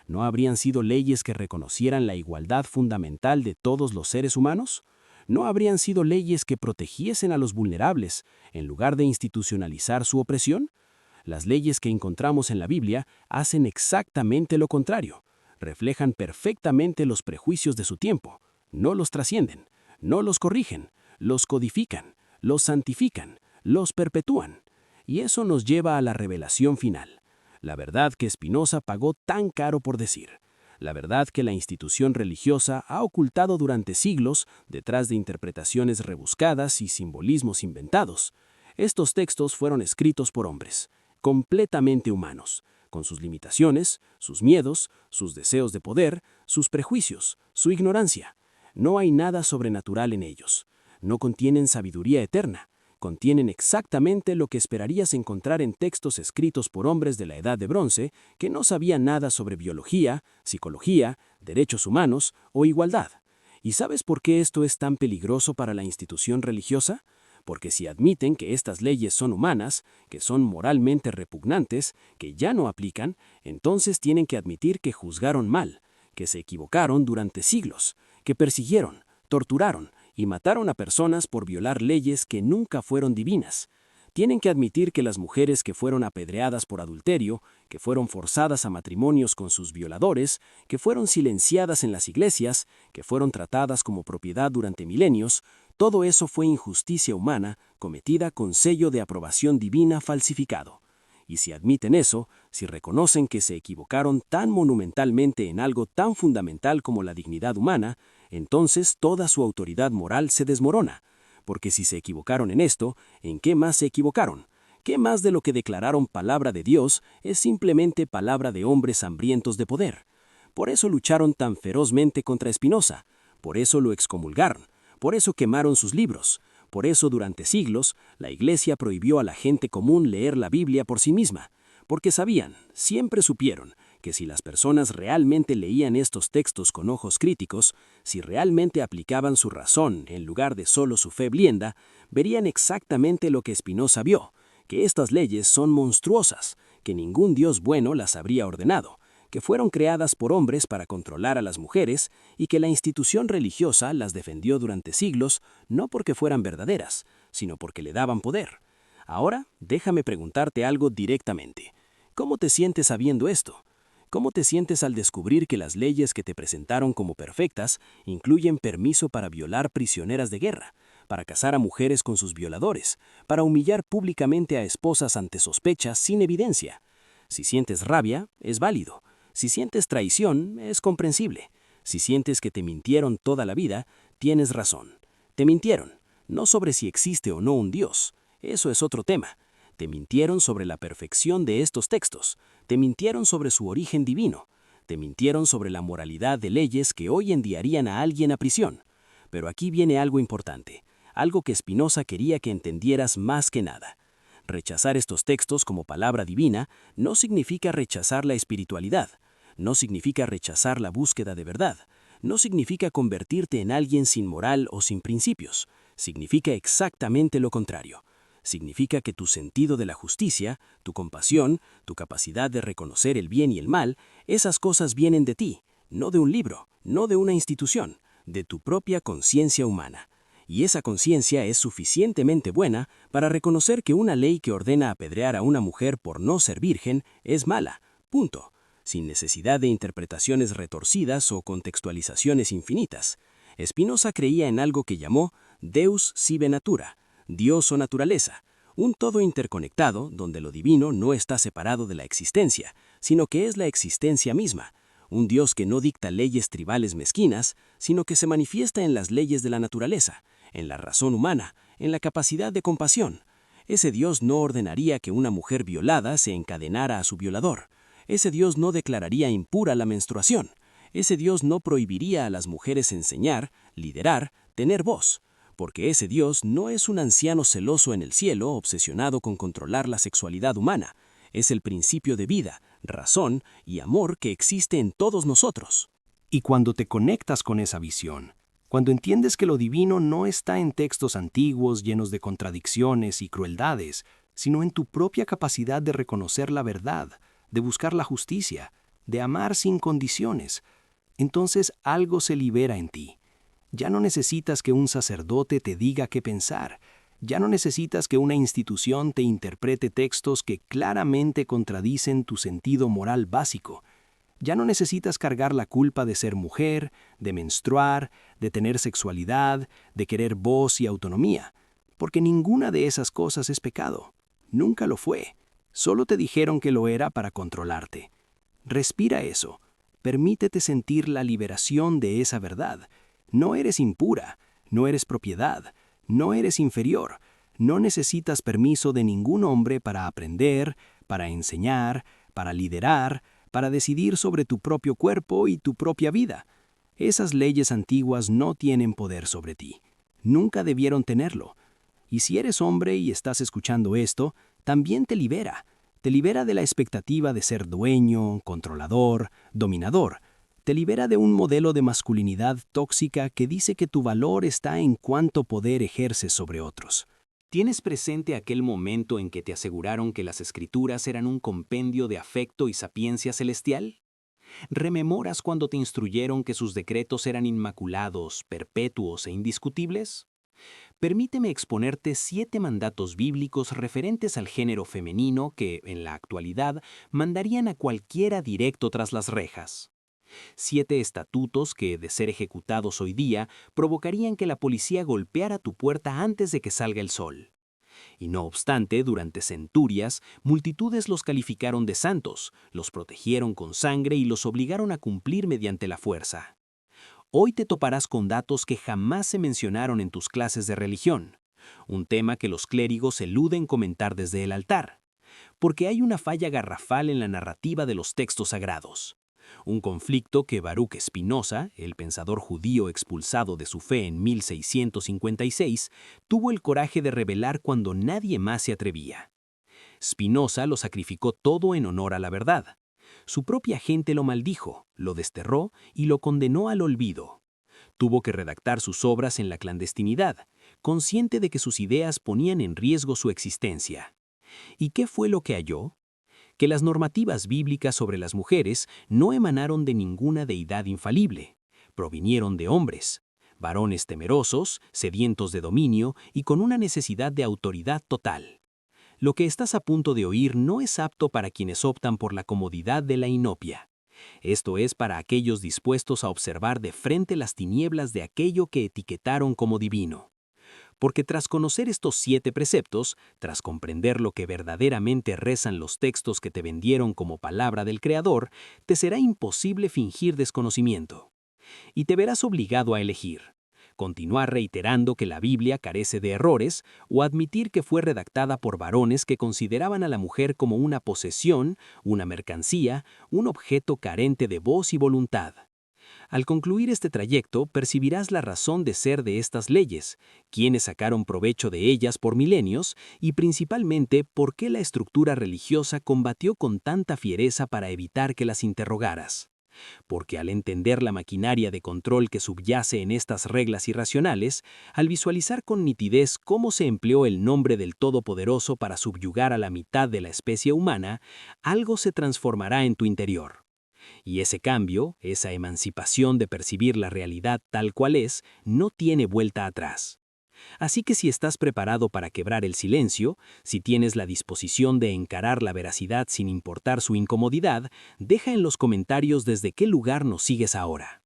[SPEAKER 3] ¿No habrían sido leyes que reconocieran la igualdad fundamental de todos los seres humanos? ¿No habrían sido leyes que protegiesen a los vulnerables en lugar de institucionalizar su opresión? Las leyes que encontramos en la Biblia hacen exactamente lo contrario. Reflejan perfectamente los prejuicios de su tiempo. No los trascienden, no los corrigen, los codifican, los santifican, los perpetúan. Y eso nos lleva a la revelación final. La verdad que Spinoza pagó tan caro por decir. La verdad que la institución religiosa ha ocultado durante siglos detrás de interpretaciones rebuscadas y simbolismos inventados. Estos textos fueron escritos por hombres, completamente humanos, con sus limitaciones, sus miedos, sus deseos de poder, sus prejuicios, su ignorancia. No hay nada sobrenatural en ellos. No contienen sabiduría eterna. Contienen exactamente lo que esperarías encontrar en textos escritos por hombres de la Edad de Bronce que no sabían nada sobre biología, psicología, derechos humanos o igualdad. ¿Y sabes por qué esto es tan peligroso para la institución religiosa? Porque si admiten que estas leyes son humanas, que son moralmente repugnantes, que ya no aplican, entonces tienen que admitir que juzgaron mal, que se equivocaron durante siglos, que persiguieron, torturaron y mataron a personas por violar leyes que nunca fueron divinas. Tienen que admitir que las mujeres que fueron apedreadas por adulterio, que fueron forzadas a matrimonios con sus violadores, que fueron silenciadas en las iglesias, que fueron tratadas como propiedad durante milenios, todo eso fue injusticia humana cometida con sello de aprobación divina falsificado. Y si admiten eso, si reconocen que se equivocaron tan monumentalmente en algo tan fundamental como la dignidad humana, entonces toda su autoridad moral se desmorona. Porque si se equivocaron en esto, ¿en qué más se equivocaron? ¿Qué más de lo que declararon palabra de Dios es simplemente palabra de hombres hambrientos de poder? Por eso lucharon tan ferozmente contra Spinoza, por eso lo excomulgaron, por eso quemaron sus libros. Por eso, durante siglos, la Iglesia prohibió a la gente común leer la Biblia por sí misma, porque sabían, siempre supieron, que si las personas realmente leían estos textos con ojos críticos, si realmente aplicaban su razón en lugar de solo su fe blienda, verían exactamente lo que Spinoza vio, que estas leyes son monstruosas, que ningún Dios bueno las habría ordenado, que fueron creadas por hombres para controlar a las mujeres y que la institución religiosa las defendió durante siglos no porque fueran verdaderas, sino porque le daban poder. Ahora, déjame preguntarte algo directamente. ¿Cómo te sientes sabiendo esto? ¿Cómo te sientes al descubrir que las leyes que te presentaron como perfectas incluyen permiso para violar prisioneras de guerra, para casar a mujeres con sus violadores, para humillar públicamente a esposas ante sospechas sin evidencia? Si sientes rabia, es válido. Si sientes traición, es comprensible. Si sientes que te mintieron toda la vida, tienes razón. Te mintieron, no sobre si existe o no un Dios. Eso es otro tema. Te mintieron sobre la perfección de estos textos. Te mintieron sobre su origen divino. Te mintieron sobre la moralidad de leyes que hoy enviarían a alguien a prisión. Pero aquí viene algo importante, algo que Spinoza quería que entendieras más que nada. Rechazar estos textos como palabra divina no significa rechazar la espiritualidad, no significa rechazar la búsqueda de verdad, no significa convertirte en alguien sin moral o sin principios, significa exactamente lo contrario. Significa que tu sentido de la justicia, tu compasión, tu capacidad de reconocer el bien y el mal, esas cosas vienen de ti, no de un libro, no de una institución, de tu propia conciencia humana. Y esa conciencia es suficientemente buena para reconocer que una ley que ordena apedrear a una mujer por no ser virgen es mala, punto, sin necesidad de interpretaciones retorcidas o contextualizaciones infinitas. Spinoza creía en algo que llamó Deus sive natura, Dios o naturaleza, un todo interconectado donde lo divino no está separado de la existencia, sino que es la existencia misma, un Dios que no dicta leyes tribales mezquinas, sino que se manifiesta en las leyes de la naturaleza, en la razón humana, en la capacidad de compasión. Ese Dios no ordenaría que una mujer violada se encadenara a su violador. Ese Dios no declararía impura la menstruación. Ese Dios no prohibiría a las mujeres enseñar, liderar, tener voz. Porque ese Dios no es un anciano celoso en el cielo obsesionado con controlar la sexualidad humana. Es el principio de vida, razón y amor que existe en todos nosotros.
[SPEAKER 2] Y cuando te conectas con esa visión, cuando entiendes que lo divino no está en textos antiguos llenos de contradicciones y crueldades, sino en tu propia capacidad de reconocer la verdad, de buscar la justicia, de amar sin condiciones, entonces algo se libera en ti. Ya no necesitas que un sacerdote te diga qué pensar. Ya no necesitas que una institución te interprete textos que claramente contradicen tu sentido moral básico. Ya no necesitas cargar la culpa de ser mujer, de menstruar, de tener sexualidad, de querer voz y autonomía, porque ninguna de esas cosas es pecado. Nunca lo fue. Solo te dijeron que lo era para controlarte. Respira eso. Permítete sentir la liberación de esa verdad. No eres impura, no eres propiedad, no eres inferior, no necesitas permiso de ningún hombre para aprender, para enseñar, para liderar, para decidir sobre tu propio cuerpo y tu propia vida. Esas leyes antiguas no tienen poder sobre ti. Nunca debieron tenerlo. Y si eres hombre y estás escuchando esto, también te libera. Te libera de la expectativa de ser dueño, controlador, dominador. Te libera de un modelo de masculinidad tóxica que dice que tu valor está en cuánto poder ejerces sobre otros.
[SPEAKER 1] ¿Tienes presente aquel momento en que te aseguraron que las escrituras eran un compendio de afecto y sapiencia celestial? ¿Rememoras cuando te instruyeron que sus decretos eran inmaculados, perpetuos e indiscutibles? Permíteme exponerte 7 mandatos bíblicos referentes al género femenino que, en la actualidad, mandarían a cualquiera directo tras las rejas. 7 estatutos que, de ser ejecutados hoy día, provocarían que la policía golpeara tu puerta antes de que salga el sol. Y no obstante, durante centurias, multitudes los calificaron de santos, los protegieron con sangre y los obligaron a cumplir mediante la fuerza. Hoy te toparás con datos que jamás se mencionaron en tus clases de religión, un tema que los clérigos eluden comentar desde el altar, porque hay una falla garrafal en la narrativa de los textos sagrados. Un conflicto que Baruch Spinoza, el pensador judío expulsado de su fe en 1656, tuvo el coraje de revelar cuando nadie más se atrevía. Spinoza lo sacrificó todo en honor a la verdad. Su propia gente lo maldijo, lo desterró y lo condenó al olvido. Tuvo que redactar sus obras en la clandestinidad, consciente de que sus ideas ponían en riesgo su existencia. ¿Y qué fue lo que halló? que las normativas bíblicas sobre las mujeres no emanaron de ninguna deidad infalible, provinieron de hombres, varones temerosos, sedientos de dominio y con una necesidad de autoridad total. Lo que estás a punto de oír no es apto para quienes optan por la comodidad de la inopia. Esto es para aquellos dispuestos a observar de frente las tinieblas de aquello que etiquetaron como divino. Porque tras conocer estos 7 preceptos, tras comprender lo que verdaderamente rezan los textos que te vendieron como palabra del Creador, te será imposible fingir desconocimiento. Y te verás obligado a elegir: continuar reiterando que la Biblia carece de errores o admitir que fue redactada por varones que consideraban a la mujer como una posesión, una mercancía, un objeto carente de voz y voluntad. Al concluir este trayecto, percibirás la razón de ser de estas leyes, quiénes sacaron provecho de ellas por milenios y principalmente por qué la estructura religiosa combatió con tanta fiereza para evitar que las interrogaras. Porque al entender la maquinaria de control que subyace en estas reglas irracionales, al visualizar con nitidez cómo se empleó el nombre del Todopoderoso para subyugar a la mitad de la especie humana, algo se transformará en tu interior. Y ese cambio, esa emancipación de percibir la realidad tal cual es, no tiene vuelta atrás. Así que si estás preparado para quebrar el silencio, si tienes la disposición de encarar la veracidad sin importar su incomodidad, deja en los comentarios desde qué lugar nos sigues ahora.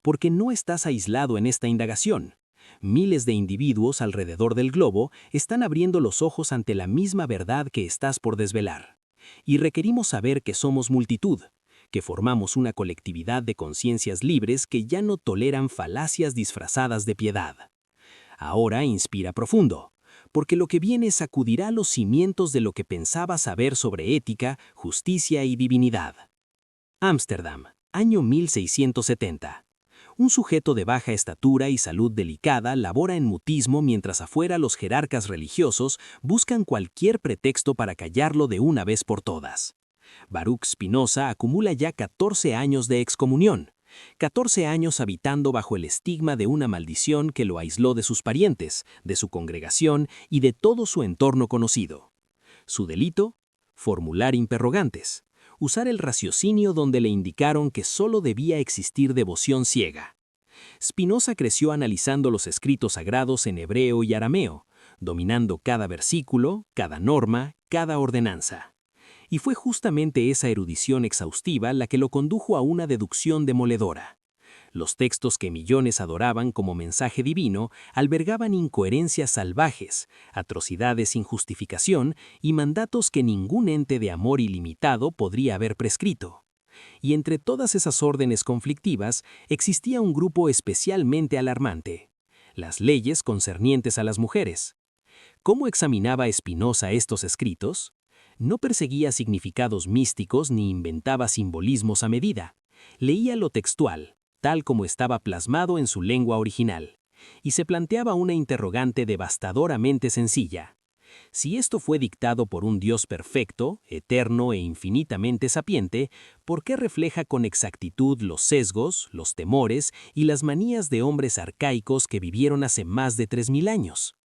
[SPEAKER 1] Porque no estás aislado en esta indagación. Miles de individuos alrededor del globo están abriendo los ojos ante la misma verdad que estás por desvelar. Y requerimos saber que somos multitud, que formamos una colectividad de conciencias libres que ya no toleran falacias disfrazadas de piedad. Ahora inspira profundo, porque lo que viene sacudirá los cimientos de lo que pensabas saber sobre ética, justicia y divinidad. Ámsterdam, año 1670. Un sujeto de baja estatura y salud delicada labora en mutismo mientras afuera los jerarcas religiosos buscan cualquier pretexto para callarlo de una vez por todas. Baruch Spinoza acumula ya 14 años de excomunión, 14 años habitando bajo el estigma de una maldición que lo aisló de sus parientes, de su congregación y de todo su entorno conocido. Su delito: formular interrogantes, usar el raciocinio donde le indicaron que solo debía existir devoción ciega. Spinoza creció analizando los escritos sagrados en hebreo y arameo, dominando cada versículo, cada norma, cada ordenanza. Y fue justamente esa erudición exhaustiva la que lo condujo a una deducción demoledora. Los textos que millones adoraban como mensaje divino albergaban incoherencias salvajes, atrocidades sin justificación y mandatos que ningún ente de amor ilimitado podría haber prescrito. Y entre todas esas órdenes conflictivas existía un grupo especialmente alarmante: las leyes concernientes a las mujeres. ¿Cómo examinaba Spinoza estos escritos? No perseguía significados místicos ni inventaba simbolismos a medida. Leía lo textual, tal como estaba plasmado en su lengua original, y se planteaba una interrogante devastadoramente sencilla. Si esto fue dictado por un Dios perfecto, eterno e infinitamente sapiente, ¿por qué refleja con exactitud los sesgos, los temores y las manías de hombres arcaicos que vivieron hace más de 3000 años?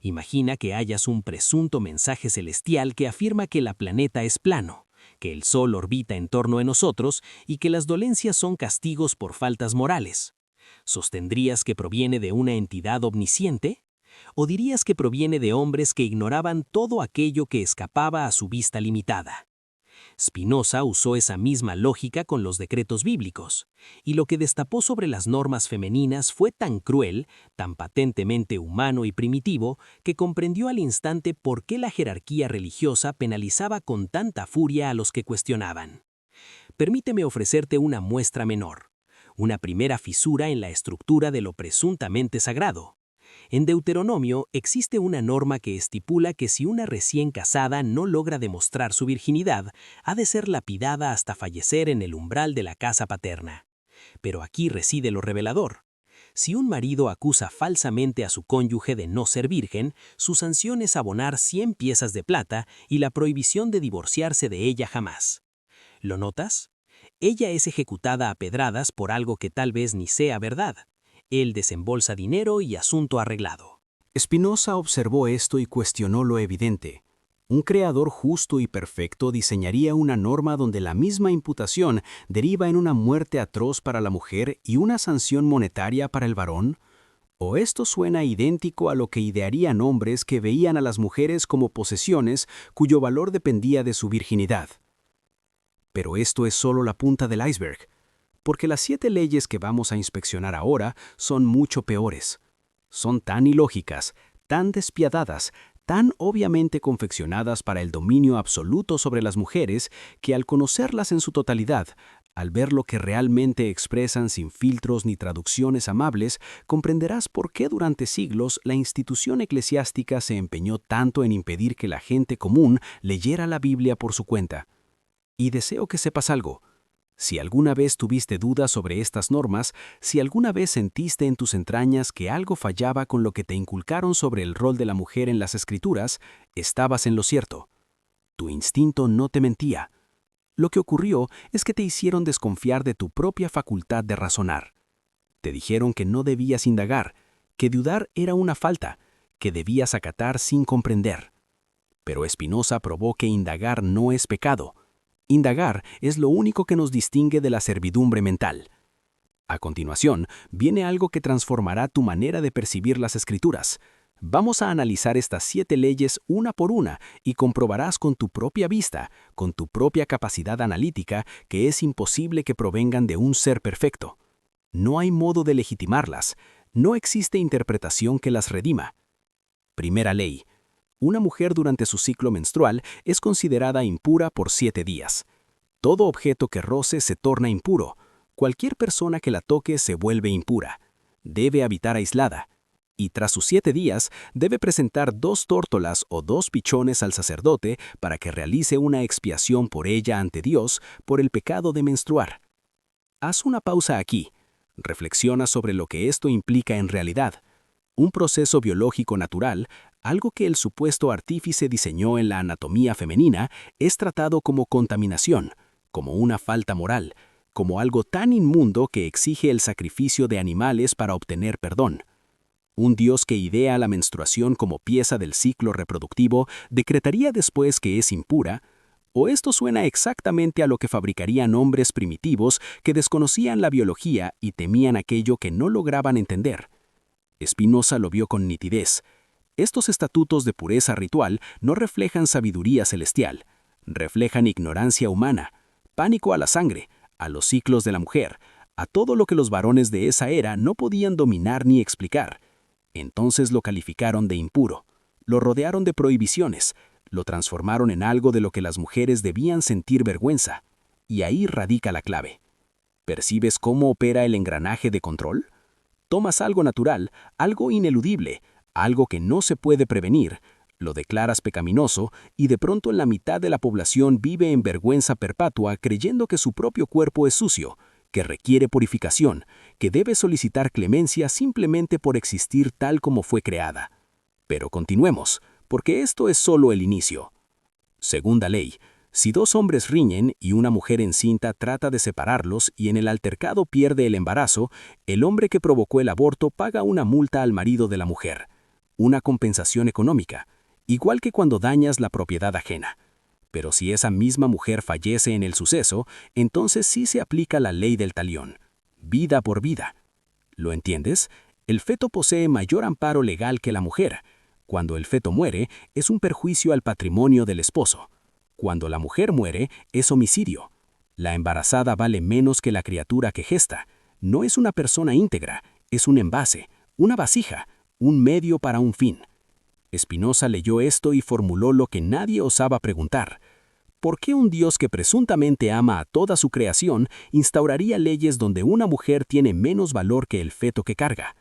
[SPEAKER 1] Imagina que hayas un presunto mensaje celestial que afirma que la planeta es plano, que el Sol orbita en torno de nosotros y que las dolencias son castigos por faltas morales. ¿Sostendrías que proviene de una entidad omnisciente? ¿O dirías que proviene de hombres que ignoraban todo aquello que escapaba a su vista limitada? Spinoza usó esa misma lógica con los decretos bíblicos, y lo que destapó sobre las normas femeninas fue tan cruel, tan patentemente humano y primitivo, que comprendió al instante por qué la jerarquía religiosa penalizaba con tanta furia a los que cuestionaban. Permíteme ofrecerte una muestra menor, una primera fisura en la estructura de lo presuntamente sagrado. En Deuteronomio existe una norma que estipula que si una recién casada no logra demostrar su virginidad, ha de ser lapidada hasta fallecer en el umbral de la casa paterna. Pero aquí reside lo revelador. Si un marido acusa falsamente a su cónyuge de no ser virgen, su sanción es abonar 100 piezas de plata y la prohibición de divorciarse de ella jamás. ¿Lo notas? Ella es ejecutada a pedradas por algo que tal vez ni sea verdad. Él desembolsa dinero y asunto arreglado.
[SPEAKER 2] Spinoza observó esto y cuestionó lo evidente. Un creador justo y perfecto diseñaría una norma donde la misma imputación deriva en una muerte atroz para la mujer y una sanción monetaria para el varón. ¿O esto suena idéntico a lo que idearían hombres que veían a las mujeres como posesiones cuyo valor dependía de su virginidad? Pero esto es solo la punta del iceberg, porque las 7 leyes que vamos a inspeccionar ahora son mucho peores. Son tan ilógicas, tan despiadadas, tan obviamente confeccionadas para el dominio absoluto sobre las mujeres, que al conocerlas en su totalidad, al ver lo que realmente expresan sin filtros ni traducciones amables, comprenderás por qué durante siglos la institución eclesiástica se empeñó tanto en impedir que la gente común leyera la Biblia por su cuenta. Y deseo que sepas algo. Si alguna vez tuviste dudas sobre estas normas, si alguna vez sentiste en tus entrañas que algo fallaba con lo que te inculcaron sobre el rol de la mujer en las Escrituras, estabas en lo cierto. Tu instinto no te mentía. Lo que ocurrió es que te hicieron desconfiar de tu propia facultad de razonar. Te dijeron que no debías indagar, que dudar era una falta, que debías acatar sin comprender. Pero Spinoza probó que indagar no es pecado. Indagar es lo único que nos distingue de la servidumbre mental. A continuación, viene algo que transformará tu manera de percibir las Escrituras. Vamos a analizar estas 7 leyes una por una y comprobarás con tu propia vista, con tu propia capacidad analítica, que es imposible que provengan de un ser perfecto. No hay modo de legitimarlas, no existe interpretación que las redima. Primera ley. Una mujer durante su ciclo menstrual es considerada impura por 7 días. Todo objeto que roce se torna impuro. Cualquier persona que la toque se vuelve impura. Debe habitar aislada. Y tras sus 7 días, debe presentar 2 tórtolas o 2 pichones al sacerdote para que realice una expiación por ella ante Dios por el pecado de menstruar. Haz una pausa aquí. Reflexiona sobre lo que esto implica en realidad. Un proceso biológico natural, algo que el supuesto artífice diseñó en la anatomía femenina, es tratado como contaminación, como una falta moral, como algo tan inmundo que exige el sacrificio de animales para obtener perdón. Un Dios que idea la menstruación como pieza del ciclo reproductivo decretaría después que es impura. ¿O esto suena exactamente a lo que fabricarían hombres primitivos que desconocían la biología y temían aquello que no lograban entender? Spinoza lo vio con nitidez. Estos estatutos de pureza ritual no reflejan sabiduría celestial, reflejan ignorancia humana, pánico a la sangre, a los ciclos de la mujer, a todo lo que los varones de esa era no podían dominar ni explicar. Entonces lo calificaron de impuro, lo rodearon de prohibiciones, lo transformaron en algo de lo que las mujeres debían sentir vergüenza. Y ahí radica la clave. ¿Percibes cómo opera el engranaje de control? Tomas algo natural, algo ineludible, algo que no se puede prevenir, lo declaras pecaminoso y de pronto la mitad de la población vive en vergüenza perpetua creyendo que su propio cuerpo es sucio, que requiere purificación, que debe solicitar clemencia simplemente por existir tal como fue creada. Pero continuemos, porque esto es solo el inicio. Segunda ley. Si 2 hombres riñen y una mujer encinta trata de separarlos y en el altercado pierde el embarazo, el hombre que provocó el aborto paga una multa al marido de la mujer, una compensación económica, igual que cuando dañas la propiedad ajena. Pero si esa misma mujer fallece en el suceso, entonces sí se aplica la ley del talión, vida por vida. ¿Lo entiendes? El feto posee mayor amparo legal que la mujer. Cuando el feto muere, es un perjuicio al patrimonio del esposo. Cuando la mujer muere, es homicidio. La embarazada vale menos que la criatura que gesta. No es una persona íntegra, es un envase, una vasija, un medio para un fin. Spinoza leyó esto y formuló lo que nadie osaba preguntar. ¿Por qué un Dios que presuntamente ama a toda su creación instauraría leyes donde una mujer tiene menos valor que el feto que carga?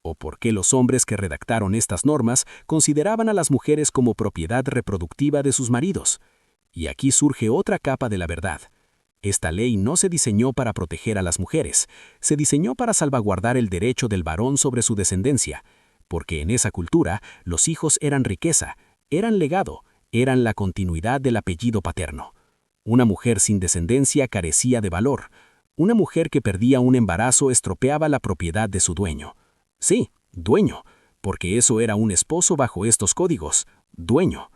[SPEAKER 2] ¿O por qué los hombres que redactaron estas normas consideraban a las mujeres como propiedad reproductiva de sus maridos? Y aquí surge otra capa de la verdad. Esta ley no se diseñó para proteger a las mujeres, se diseñó para salvaguardar el derecho del varón sobre su descendencia, porque en esa cultura los hijos eran riqueza, eran legado, eran la continuidad del apellido paterno. Una mujer sin descendencia carecía de valor. Una mujer que perdía un embarazo estropeaba la propiedad de su dueño. Sí, dueño, porque eso era un esposo bajo estos códigos, dueño.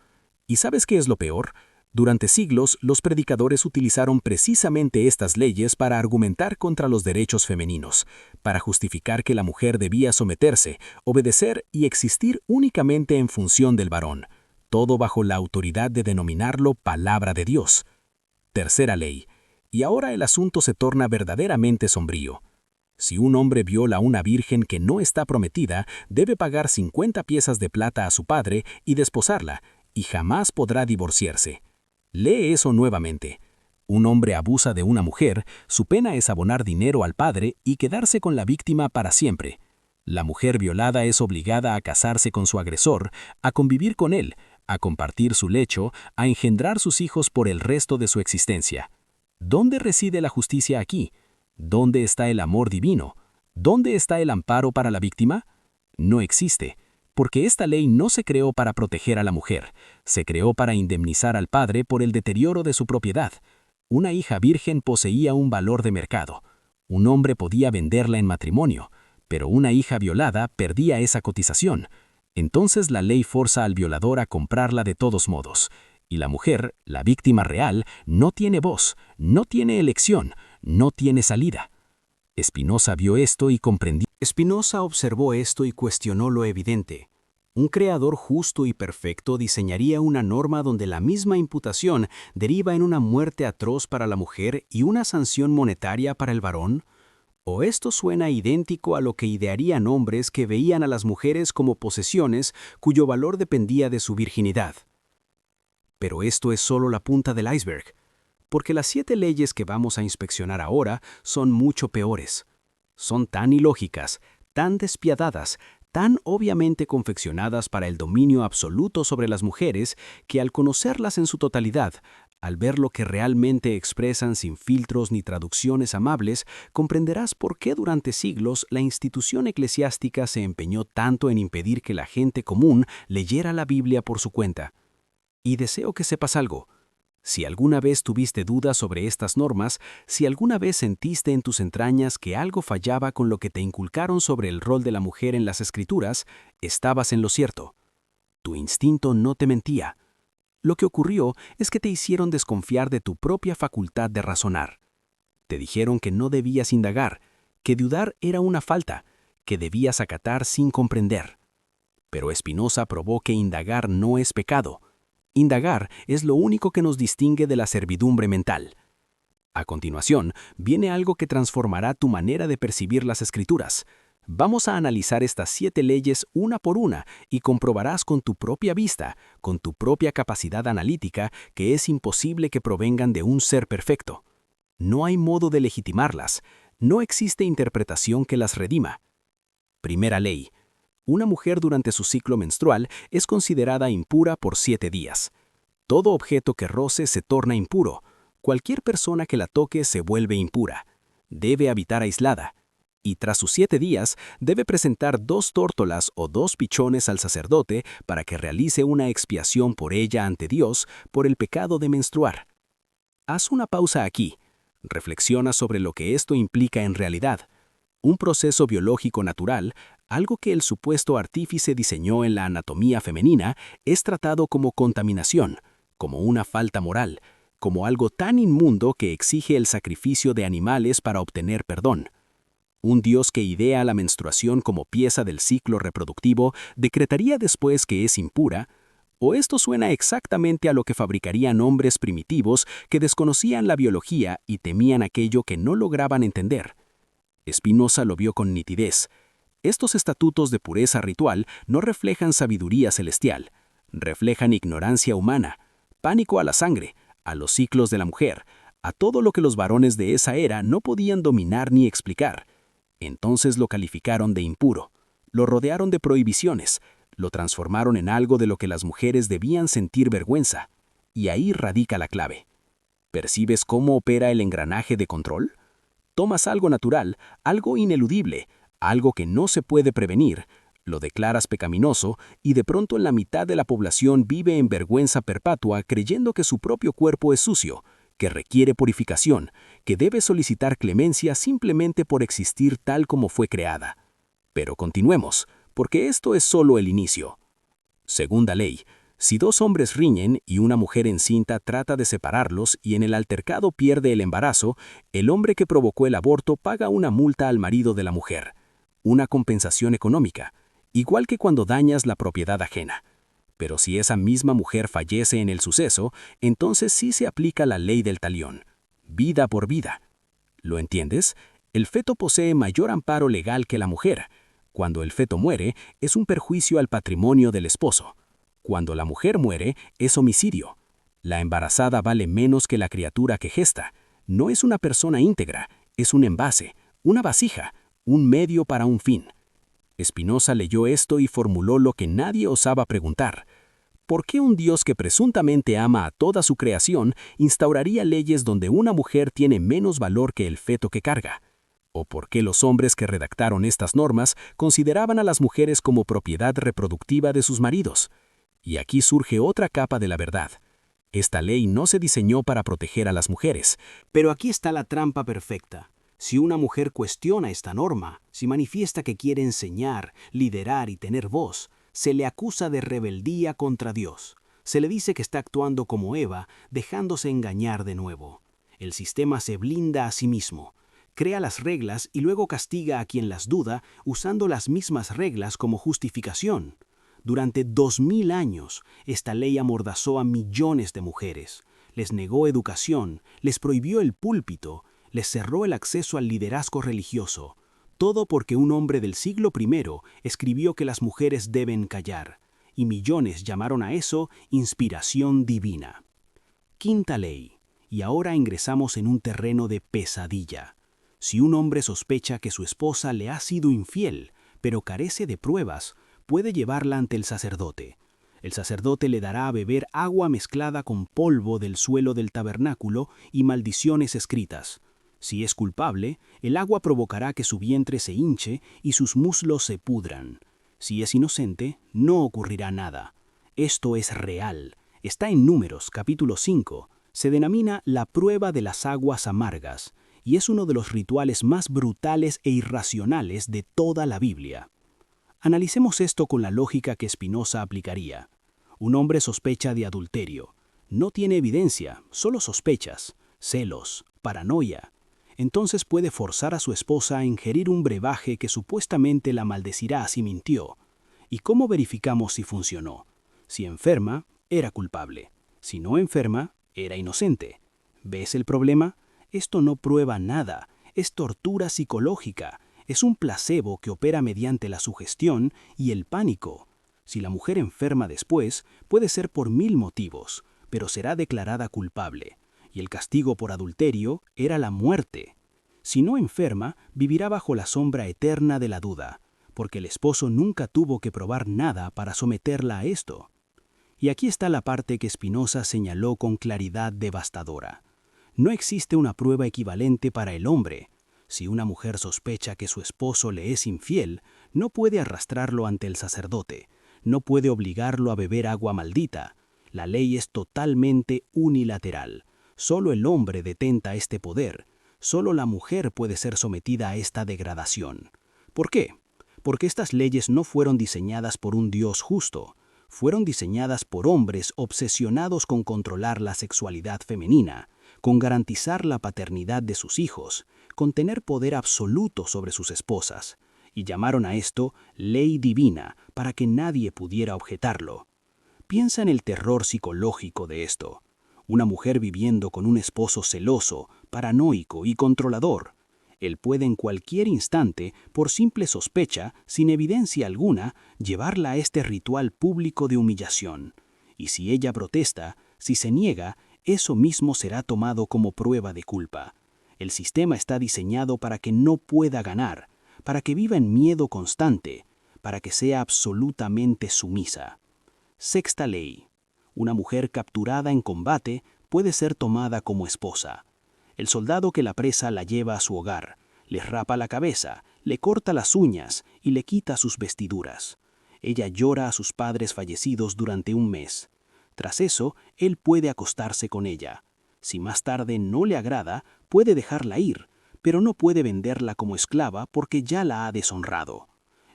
[SPEAKER 2] ¿Y sabes qué es lo peor? Durante siglos, los predicadores utilizaron precisamente estas leyes para argumentar contra los derechos femeninos, para justificar que la mujer debía someterse, obedecer y existir únicamente en función del varón, todo bajo la autoridad de denominarlo palabra de Dios. Tercera ley. Y ahora el asunto se torna verdaderamente sombrío. Si un hombre viola a una virgen que no está prometida, debe pagar 50 piezas de plata a su padre y desposarla, y jamás podrá divorciarse. Lee eso nuevamente. Un hombre abusa de una mujer, su pena es abonar dinero al padre y quedarse con la víctima para siempre. La mujer violada es obligada a casarse con su agresor, a convivir con él, a compartir su lecho, a engendrar sus hijos por el resto de su existencia. ¿Dónde reside la justicia aquí? ¿Dónde está el amor divino? ¿Dónde está el amparo para la víctima? No existe. Porque esta ley no se creó para proteger a la mujer, se creó para indemnizar al padre por el deterioro de su propiedad. Una hija virgen poseía un valor de mercado. Un hombre podía venderla en matrimonio, pero una hija violada perdía esa cotización. Entonces la ley forza al violador a comprarla de todos modos. Y la mujer, la víctima real, no tiene voz, no tiene elección, no tiene salida. Spinoza vio esto y comprendió.
[SPEAKER 3] Spinoza observó esto y cuestionó lo evidente. Un creador justo y perfecto diseñaría una norma donde la misma imputación deriva en una muerte atroz para la mujer y una sanción monetaria para el varón. ¿O esto suena idéntico a lo que idearían hombres que veían a las mujeres como posesiones cuyo valor dependía de su virginidad? Pero esto es solo la punta del iceberg, porque las 7 leyes que vamos a inspeccionar ahora son mucho peores. Son tan ilógicas, tan despiadadas, tan obviamente confeccionadas para el dominio absoluto sobre las mujeres, que al conocerlas en su totalidad, al ver lo que realmente expresan sin filtros ni traducciones amables, comprenderás por qué durante siglos la institución eclesiástica se empeñó tanto en impedir que la gente común leyera la Biblia por su cuenta. Y deseo que sepas algo. Si alguna vez tuviste dudas sobre estas normas, si alguna vez sentiste en tus entrañas que algo fallaba con lo que te inculcaron sobre el rol de la mujer en las Escrituras, estabas en lo cierto. Tu instinto no te mentía. Lo que ocurrió es que te hicieron desconfiar de tu propia facultad de razonar. Te dijeron que no debías indagar, que dudar era una falta, que debías acatar sin comprender. Pero Spinoza probó que indagar no es pecado. Indagar es lo único que nos distingue de la servidumbre mental. A continuación, viene algo que transformará tu manera de percibir las Escrituras. Vamos a analizar estas 7 leyes una por una y comprobarás con tu propia vista, con tu propia capacidad analítica, que es imposible que provengan de un ser perfecto. No hay modo de legitimarlas. No existe interpretación que las redima. Primera ley. Una mujer durante su ciclo menstrual es considerada impura por 7 días. Todo objeto que roce se torna impuro. Cualquier persona que la toque se vuelve impura. Debe habitar aislada. Y tras sus 7 días, debe presentar 2 tórtolas o 2 pichones al sacerdote para que realice una expiación por ella ante Dios por el pecado de menstruar. Haz una pausa aquí. Reflexiona sobre lo que esto implica en realidad. Un proceso biológico natural, algo que el supuesto artífice diseñó en la anatomía femenina, es tratado como contaminación, como una falta moral, como algo tan inmundo que exige el sacrificio de animales para obtener perdón. Un Dios que idea la menstruación como pieza del ciclo reproductivo decretaría después que es impura. ¿O esto suena exactamente a lo que fabricarían hombres primitivos que desconocían la biología y temían aquello que no lograban entender? Spinoza lo vio con nitidez. Estos estatutos de pureza ritual no reflejan sabiduría celestial, reflejan ignorancia humana, pánico a la sangre, a los ciclos de la mujer, a todo lo que los varones de esa era no podían dominar ni explicar. Entonces lo calificaron de impuro, lo rodearon de prohibiciones, lo transformaron en algo de lo que las mujeres debían sentir vergüenza. Y ahí radica la clave. ¿Percibes cómo opera el engranaje de control? Tomas algo natural, algo ineludible, algo que no se puede prevenir, lo declaras pecaminoso y de pronto en la mitad de la población vive en vergüenza perpetua creyendo que su propio cuerpo es sucio, que requiere purificación, que debe solicitar clemencia simplemente por existir tal como fue creada. Pero continuemos, porque esto es solo el inicio. Segunda ley.
[SPEAKER 2] Si dos hombres riñen y una mujer encinta trata de separarlos y en el altercado pierde el embarazo, el hombre que provocó el aborto paga una multa al marido de la mujer, una compensación económica, igual que cuando dañas la propiedad ajena. Pero si esa misma mujer fallece en el suceso, entonces sí se aplica la ley del talión, vida por vida. ¿Lo entiendes? El feto posee mayor amparo legal que la mujer. Cuando el feto muere, es un perjuicio al patrimonio del esposo. Cuando la mujer muere, es homicidio. La embarazada vale menos que la criatura que gesta. No es una persona íntegra, es un envase, una vasija, un medio para un fin. Spinoza leyó esto y formuló lo que nadie osaba preguntar. ¿Por qué un Dios que presuntamente ama a toda su creación instauraría leyes donde una mujer tiene menos valor que el feto que carga? ¿O por qué los hombres que redactaron estas normas consideraban a las mujeres como propiedad reproductiva de sus maridos? Y aquí surge otra capa de la verdad. Esta ley no se diseñó para proteger a las mujeres.
[SPEAKER 3] Pero aquí está la trampa perfecta. Si una mujer cuestiona esta norma, si manifiesta que quiere enseñar, liderar y tener voz, se le acusa de rebeldía contra Dios. Se le dice que está actuando como Eva, dejándose engañar de nuevo. El sistema se blinda a sí mismo, crea las reglas y luego castiga a quien las duda usando las mismas reglas como justificación. Durante 2000 años, esta ley amordazó a millones de mujeres, les negó educación, les prohibió el púlpito, les cerró el acceso al liderazgo religioso, todo porque un hombre del siglo I escribió que las mujeres deben callar, y millones llamaron a eso inspiración divina. Quinta ley, y ahora ingresamos en un terreno de pesadilla. Si un hombre sospecha que su esposa le ha sido infiel, pero carece de pruebas, puede llevarla ante el sacerdote. El sacerdote le dará a beber agua mezclada con polvo del suelo del tabernáculo y maldiciones escritas. Si es culpable, el agua provocará que su vientre se hinche y sus muslos se pudran. Si es inocente, no ocurrirá nada. Esto es real. Está en Números, capítulo 5. Se denomina la prueba de las aguas amargas, y es uno de los rituales más brutales e irracionales de toda la Biblia. Analicemos esto con la lógica que Spinoza aplicaría. Un hombre sospecha de adulterio. No tiene evidencia, solo sospechas, celos, paranoia. Entonces puede forzar a su esposa a ingerir un brebaje que supuestamente la maldecirá si mintió. ¿Y cómo verificamos si funcionó? Si enferma, era culpable. Si no enferma, era inocente. ¿Ves el problema? Esto no prueba nada, es tortura psicológica. Es un placebo que opera mediante la sugestión y el pánico. Si la mujer enferma después, puede ser por 1000 motivos, pero será declarada culpable, y el castigo por adulterio era la muerte. Si no enferma, vivirá bajo la sombra eterna de la duda, porque el esposo nunca tuvo que probar nada para someterla a esto. Y aquí está la parte que Spinoza señaló con claridad devastadora. No existe una prueba equivalente para el hombre. Si una mujer sospecha que su esposo le es infiel, no puede arrastrarlo ante el sacerdote, no puede obligarlo a beber agua maldita. La ley es totalmente unilateral. Solo el hombre detenta este poder. Solo la mujer puede ser sometida a esta degradación. ¿Por qué? Porque estas leyes no fueron diseñadas por un Dios justo. Fueron diseñadas por hombres obsesionados con controlar la sexualidad femenina, con garantizar la paternidad de sus hijos, con tener poder absoluto sobre sus esposas, y llamaron a esto ley divina para que nadie pudiera objetarlo. Piensa en el terror psicológico de esto. Una mujer viviendo con un esposo celoso, paranoico y controlador. Él puede en cualquier instante, por simple sospecha, sin evidencia alguna, llevarla a este ritual público de humillación. Y si ella protesta, si se niega, eso mismo será tomado como prueba de culpa. El sistema está diseñado para que no pueda ganar, para que viva en miedo constante, para que sea absolutamente sumisa. Sexta ley. Una mujer capturada en combate puede ser tomada como esposa. El soldado que la presa la lleva a su hogar, le rapa la cabeza, le corta las uñas y le quita sus vestiduras. Ella llora a sus padres fallecidos durante un mes. Tras eso, él puede acostarse con ella. Si más tarde no le agrada, puede dejarla ir, pero no puede venderla como esclava porque ya la ha deshonrado.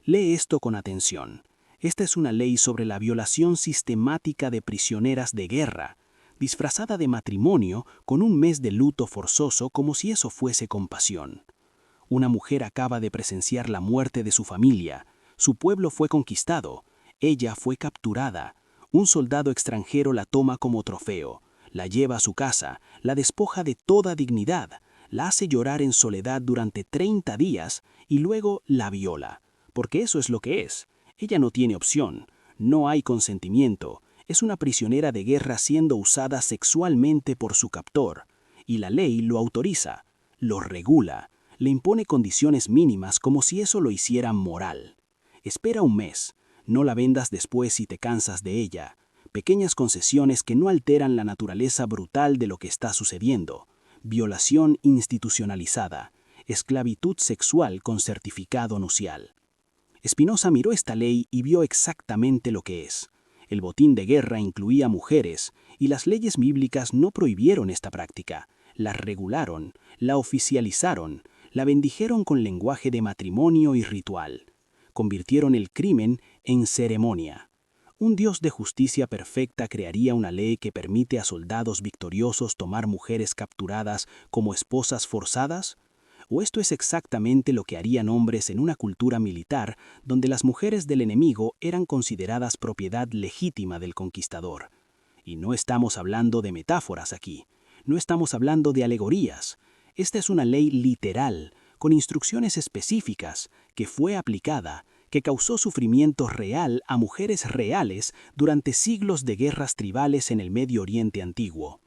[SPEAKER 3] Lee esto con atención. Esta es una ley sobre la violación sistemática de prisioneras de guerra, disfrazada de matrimonio con un mes de luto forzoso como si eso fuese compasión. Una mujer acaba de presenciar la muerte de su familia, su pueblo fue conquistado, ella fue capturada, un soldado extranjero la toma como trofeo, la lleva a su casa, la despoja de toda dignidad, la hace llorar en soledad durante 30 días y luego la viola, porque eso es lo que es. Ella no tiene opción, no hay consentimiento, es una prisionera de guerra siendo usada sexualmente por su captor, y la ley lo autoriza, lo regula, le impone condiciones mínimas como si eso lo hiciera moral. Espera un mes, no la vendas después si te cansas de ella. Pequeñas concesiones que no alteran la naturaleza brutal de lo que está sucediendo. Violación institucionalizada. Esclavitud sexual con certificado nupcial. Spinoza miró esta ley y vio exactamente lo que es. El botín de guerra incluía mujeres, y las leyes bíblicas no prohibieron esta práctica. La regularon, la oficializaron, la bendijeron con lenguaje de matrimonio y ritual. Convirtieron el crimen en ceremonia. ¿Un Dios de justicia perfecta crearía una ley que permite a soldados victoriosos tomar mujeres capturadas como esposas forzadas? ¿O esto es exactamente lo que harían hombres en una cultura militar donde las mujeres del enemigo eran consideradas propiedad legítima del conquistador? Y no estamos hablando de metáforas aquí, no estamos hablando de alegorías. Esta es una ley literal, con instrucciones específicas, que fue aplicada, que causó sufrimiento real a mujeres reales durante siglos de guerras tribales en el Medio Oriente antiguo.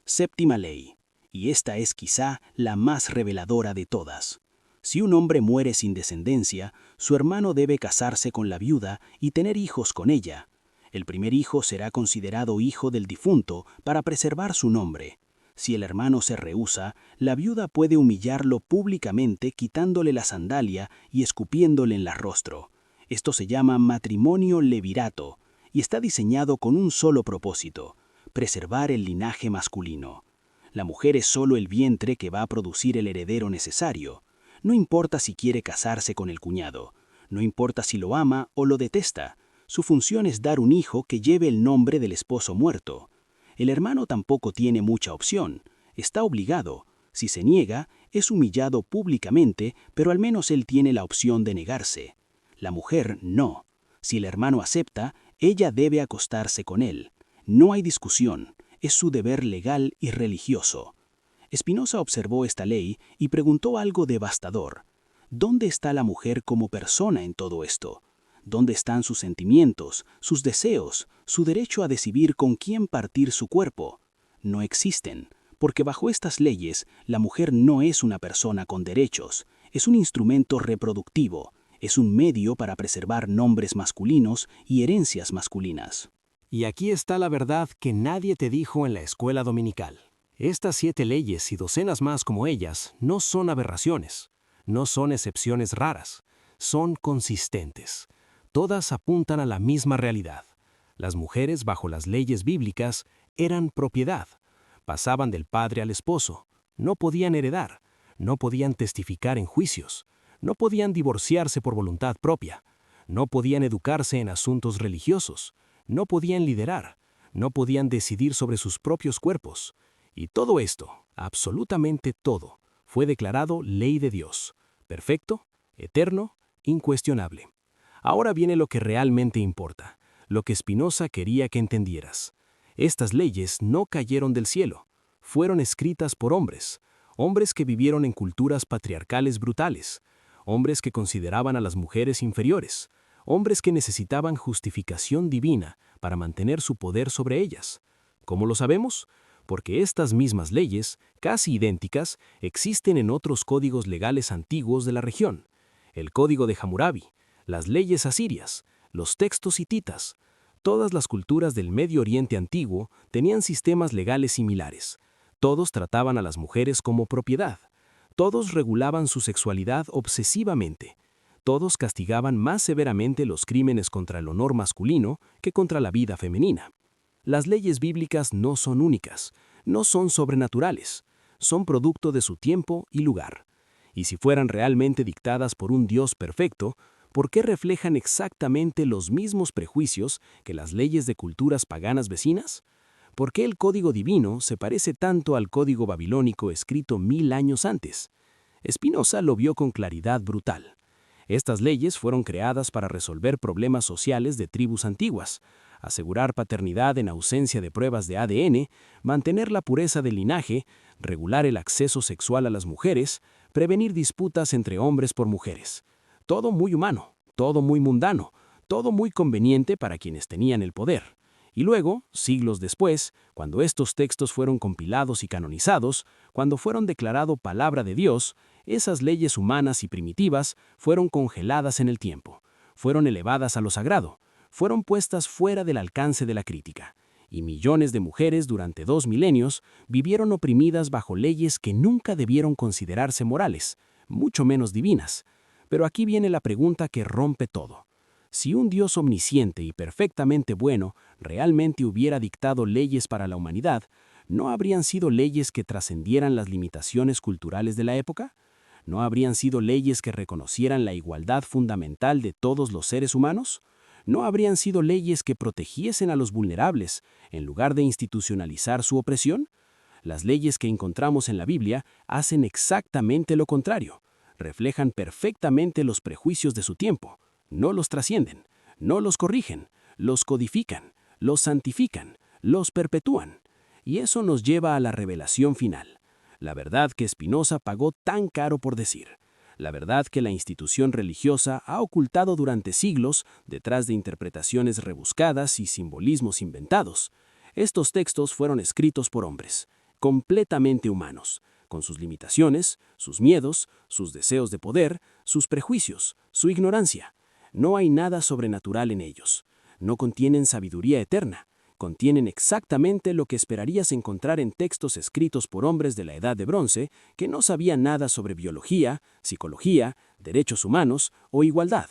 [SPEAKER 3] Séptima ley. Y esta es quizá la más reveladora de todas. Si un hombre muere sin descendencia, su hermano debe casarse con la viuda y tener hijos con ella. El primer hijo será considerado hijo del difunto para preservar su nombre. Si el hermano se rehúsa, la viuda puede humillarlo públicamente quitándole la sandalia y escupiéndole en el rostro. Esto se llama matrimonio levirato y está diseñado con un solo propósito: preservar el linaje masculino. La mujer es solo el vientre que va a producir el heredero necesario. No importa si quiere casarse con el cuñado, no importa si lo ama o lo detesta. Su función es dar un hijo que lleve el nombre del esposo muerto. El hermano tampoco tiene mucha opción, está obligado. Si se niega, es humillado públicamente, pero al menos él tiene la opción de negarse. La mujer no. Si el hermano acepta, ella debe acostarse con él. No hay discusión. Es su deber legal y religioso. Spinoza observó esta ley y preguntó algo devastador. ¿Dónde está la mujer como persona en todo esto? ¿Dónde están sus sentimientos, sus deseos, su derecho a decidir con quién partir su cuerpo? No existen, porque bajo estas leyes, la mujer no es una persona con derechos, es un instrumento reproductivo, es un medio para preservar nombres masculinos y herencias masculinas.
[SPEAKER 2] Y aquí está la verdad que nadie te dijo en la escuela dominical. Estas 7 leyes y docenas más como ellas no son aberraciones, no son excepciones raras, son consistentes. Todas apuntan a la misma realidad. Las mujeres bajo las leyes bíblicas eran propiedad, pasaban del padre al esposo, no podían heredar, no podían testificar en juicios, no podían divorciarse por voluntad propia, no podían educarse en asuntos religiosos, no podían liderar, no podían decidir sobre sus propios cuerpos. Y todo esto, absolutamente todo, fue declarado ley de Dios, perfecto, eterno, incuestionable. Ahora viene lo que realmente importa, lo que Spinoza quería que entendieras. Estas leyes no cayeron del cielo, fueron escritas por hombres, hombres que vivieron en culturas patriarcales brutales, hombres que consideraban a las mujeres inferiores, hombres que necesitaban justificación divina para mantener su poder sobre ellas. ¿Cómo lo sabemos? Porque estas mismas leyes, casi idénticas, existen en otros códigos legales antiguos de la región. El Código de Hammurabi, las leyes asirias, los textos hititas. Todas las culturas del Medio Oriente antiguo tenían sistemas legales similares. Todos trataban a las mujeres como propiedad. Todos regulaban su sexualidad obsesivamente. Todos castigaban más severamente los crímenes contra el honor masculino que contra la vida femenina. Las leyes bíblicas no son únicas, no son sobrenaturales, son producto de su tiempo y lugar. Y si fueran realmente dictadas por un Dios perfecto, ¿Por qué reflejan exactamente los mismos prejuicios que las leyes de culturas paganas vecinas? ¿Por qué el código divino se parece tanto al código babilónico escrito 1000 años antes? Spinoza lo vio con claridad brutal. Estas leyes fueron creadas para resolver problemas sociales de tribus antiguas, asegurar paternidad en ausencia de pruebas de ADN, mantener la pureza del linaje, regular el acceso sexual a las mujeres, prevenir disputas entre hombres por mujeres. Todo muy humano, todo muy mundano, todo muy conveniente para quienes tenían el poder. Y luego, siglos después, cuando estos textos fueron compilados y canonizados, cuando fueron declarados palabra de Dios, esas leyes humanas y primitivas fueron congeladas en el tiempo, fueron elevadas a lo sagrado, fueron puestas fuera del alcance de la crítica, y millones de mujeres durante 2 milenios vivieron oprimidas bajo leyes que nunca debieron considerarse morales, mucho menos divinas. Pero aquí viene la pregunta que rompe todo. Si un Dios omnisciente y perfectamente bueno realmente hubiera dictado leyes para la humanidad, ¿no habrían sido leyes que trascendieran las limitaciones culturales de la época? ¿No habrían sido leyes que reconocieran la igualdad fundamental de todos los seres humanos? ¿No habrían sido leyes que protegiesen a los vulnerables en lugar de institucionalizar su opresión? Las leyes que encontramos en la Biblia hacen exactamente lo contrario. Reflejan perfectamente los prejuicios de su tiempo. No los trascienden, no los corrigen, los codifican, los santifican, los perpetúan. Y eso nos lleva a la revelación final. La verdad que Spinoza pagó tan caro por decir. La verdad que la institución religiosa ha ocultado durante siglos detrás de interpretaciones rebuscadas y simbolismos inventados. Estos textos fueron escritos por hombres, completamente humanos, con sus limitaciones, sus miedos, sus deseos de poder, sus prejuicios, su ignorancia. No hay nada sobrenatural en ellos. No contienen sabiduría eterna. Contienen exactamente lo que esperarías encontrar en textos escritos por hombres de la Edad de Bronce que no sabían nada sobre biología, psicología, derechos humanos o igualdad.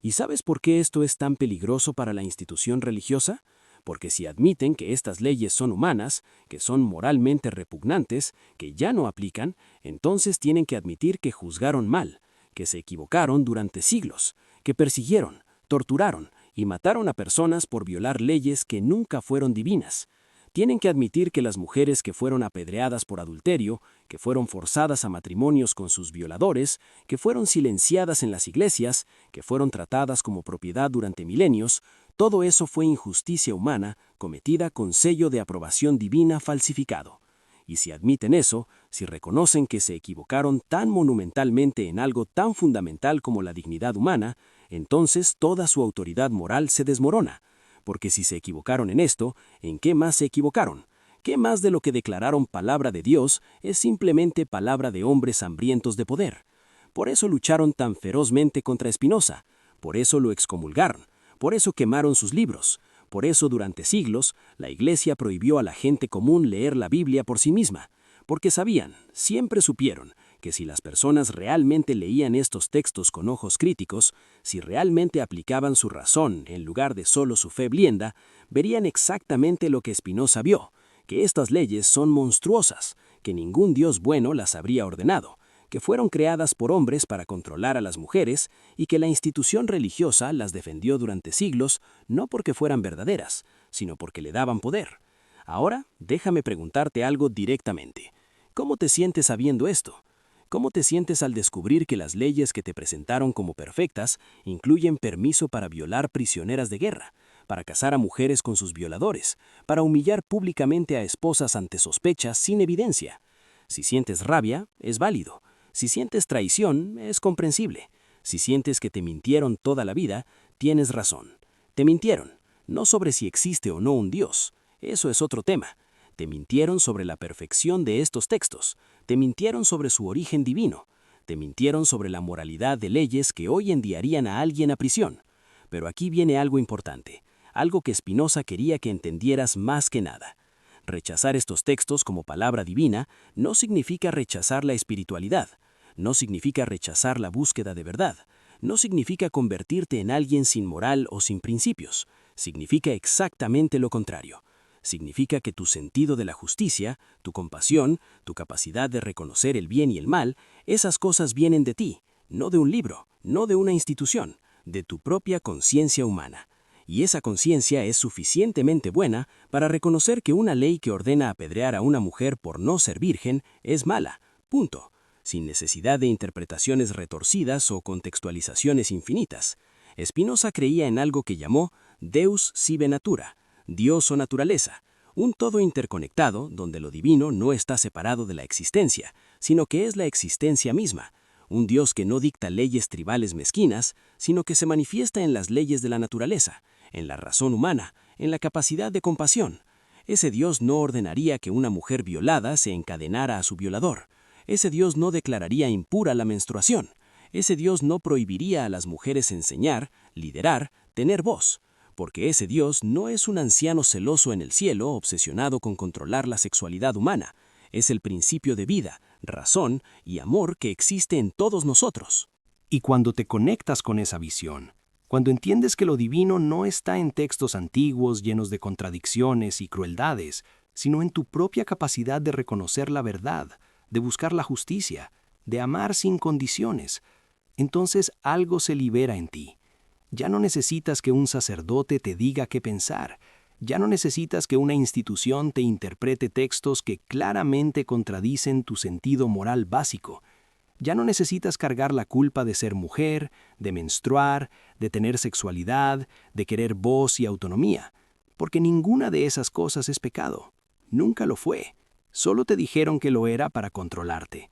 [SPEAKER 2] ¿Y sabes por qué esto es tan peligroso para la institución religiosa? Porque si admiten que estas leyes son humanas, que son moralmente repugnantes, que ya no aplican, entonces tienen que admitir que juzgaron mal, que se equivocaron durante siglos, que persiguieron, torturaron y mataron a personas por violar leyes que nunca fueron divinas. Tienen que admitir que las mujeres que fueron apedreadas por adulterio, que fueron forzadas a matrimonios con sus violadores, que fueron silenciadas en las iglesias, que fueron tratadas como propiedad durante milenios, todo eso fue injusticia humana cometida con sello de aprobación divina falsificado. Y si admiten eso, si reconocen que se equivocaron tan monumentalmente en algo tan fundamental como la dignidad humana, entonces toda su autoridad moral se desmorona. Porque si se equivocaron en esto, ¿en qué más se equivocaron? ¿Qué más de lo que declararon palabra de Dios es simplemente palabra de hombres hambrientos de poder? Por eso lucharon tan ferozmente contra Spinoza, por eso lo excomulgaron, por eso quemaron sus libros. Por eso, durante siglos, la Iglesia prohibió a la gente común leer la Biblia por sí misma, porque sabían, siempre supieron, que si las personas realmente leían estos textos con ojos críticos, si realmente aplicaban su razón en lugar de solo su fe blienda, verían exactamente lo que Spinoza vio, que estas leyes son monstruosas, que ningún Dios bueno las habría ordenado, que fueron creadas por hombres para controlar a las mujeres y que la institución religiosa las defendió durante siglos no porque fueran verdaderas, sino porque le daban poder. Ahora, déjame preguntarte algo directamente. ¿Cómo te sientes sabiendo esto? ¿Cómo te sientes al descubrir que las leyes que te presentaron como perfectas incluyen permiso para violar prisioneras de guerra, para casar a mujeres con sus violadores, para humillar públicamente a esposas ante sospechas sin evidencia? Si sientes rabia, es válido. Si sientes traición, es comprensible. Si sientes que te mintieron toda la vida, tienes razón. Te mintieron, no sobre si existe o no un Dios. Eso es otro tema. Te mintieron sobre la perfección de estos textos. Te mintieron sobre su origen divino. Te mintieron sobre la moralidad de leyes que hoy enviarían a alguien a prisión. Pero aquí viene algo importante, algo que Spinoza quería que entendieras más que nada. Rechazar estos textos como palabra divina no significa rechazar la espiritualidad. No significa rechazar la búsqueda de verdad. No significa convertirte en alguien sin moral o sin principios. Significa exactamente lo contrario. Significa que tu sentido de la justicia, tu compasión, tu capacidad de reconocer el bien y el mal, esas cosas vienen de ti, no de un libro, no de una institución, de tu propia conciencia humana. Y esa conciencia es suficientemente buena para reconocer que una ley que ordena apedrear a una mujer por no ser virgen es mala, punto, sin necesidad de interpretaciones retorcidas o contextualizaciones infinitas. Spinoza creía en algo que llamó Deus sive natura, Dios o naturaleza, un todo interconectado donde lo divino no está separado de la existencia, sino que es la existencia misma, un Dios que no dicta leyes tribales mezquinas, sino que se manifiesta en las leyes de la naturaleza, en la razón humana, en la capacidad de compasión. Ese Dios no ordenaría que una mujer violada se encadenara a su violador. Ese Dios no declararía impura la menstruación. Ese Dios no prohibiría a las mujeres enseñar, liderar, tener voz, porque ese Dios no es un anciano celoso en el cielo obsesionado con controlar la sexualidad humana. Es el principio de vida, razón y amor que existe en todos nosotros.
[SPEAKER 3] Y cuando te conectas con esa visión, cuando entiendes que lo divino no está en textos antiguos llenos de contradicciones y crueldades, sino en tu propia capacidad de reconocer la verdad, de buscar la justicia, de amar sin condiciones, entonces algo se libera en ti. Ya no necesitas que un sacerdote te diga qué pensar. Ya no necesitas que una institución te interprete textos que claramente contradicen tu sentido moral básico. Ya no necesitas cargar la culpa de ser mujer, de menstruar, de tener sexualidad, de querer voz y autonomía, porque ninguna de esas cosas es pecado. Nunca lo fue. Solo te dijeron que lo era para controlarte.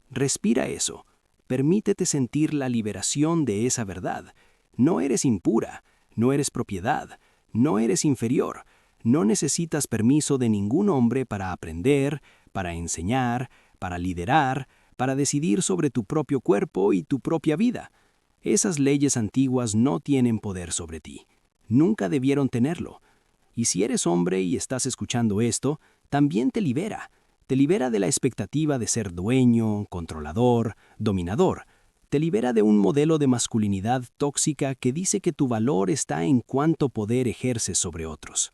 [SPEAKER 3] Respira eso. Permítete sentir la liberación de esa verdad. No eres impura, no eres propiedad, no eres inferior. No necesitas permiso de ningún hombre para aprender, para enseñar, para liderar, para decidir sobre tu propio cuerpo y tu propia vida. Esas leyes antiguas no tienen poder sobre ti. Nunca debieron tenerlo. Y si eres hombre y estás escuchando esto, también te libera. Te libera de la expectativa de ser dueño, controlador, dominador. Te libera de un modelo de masculinidad tóxica que dice que tu valor está en cuánto poder ejerces sobre otros.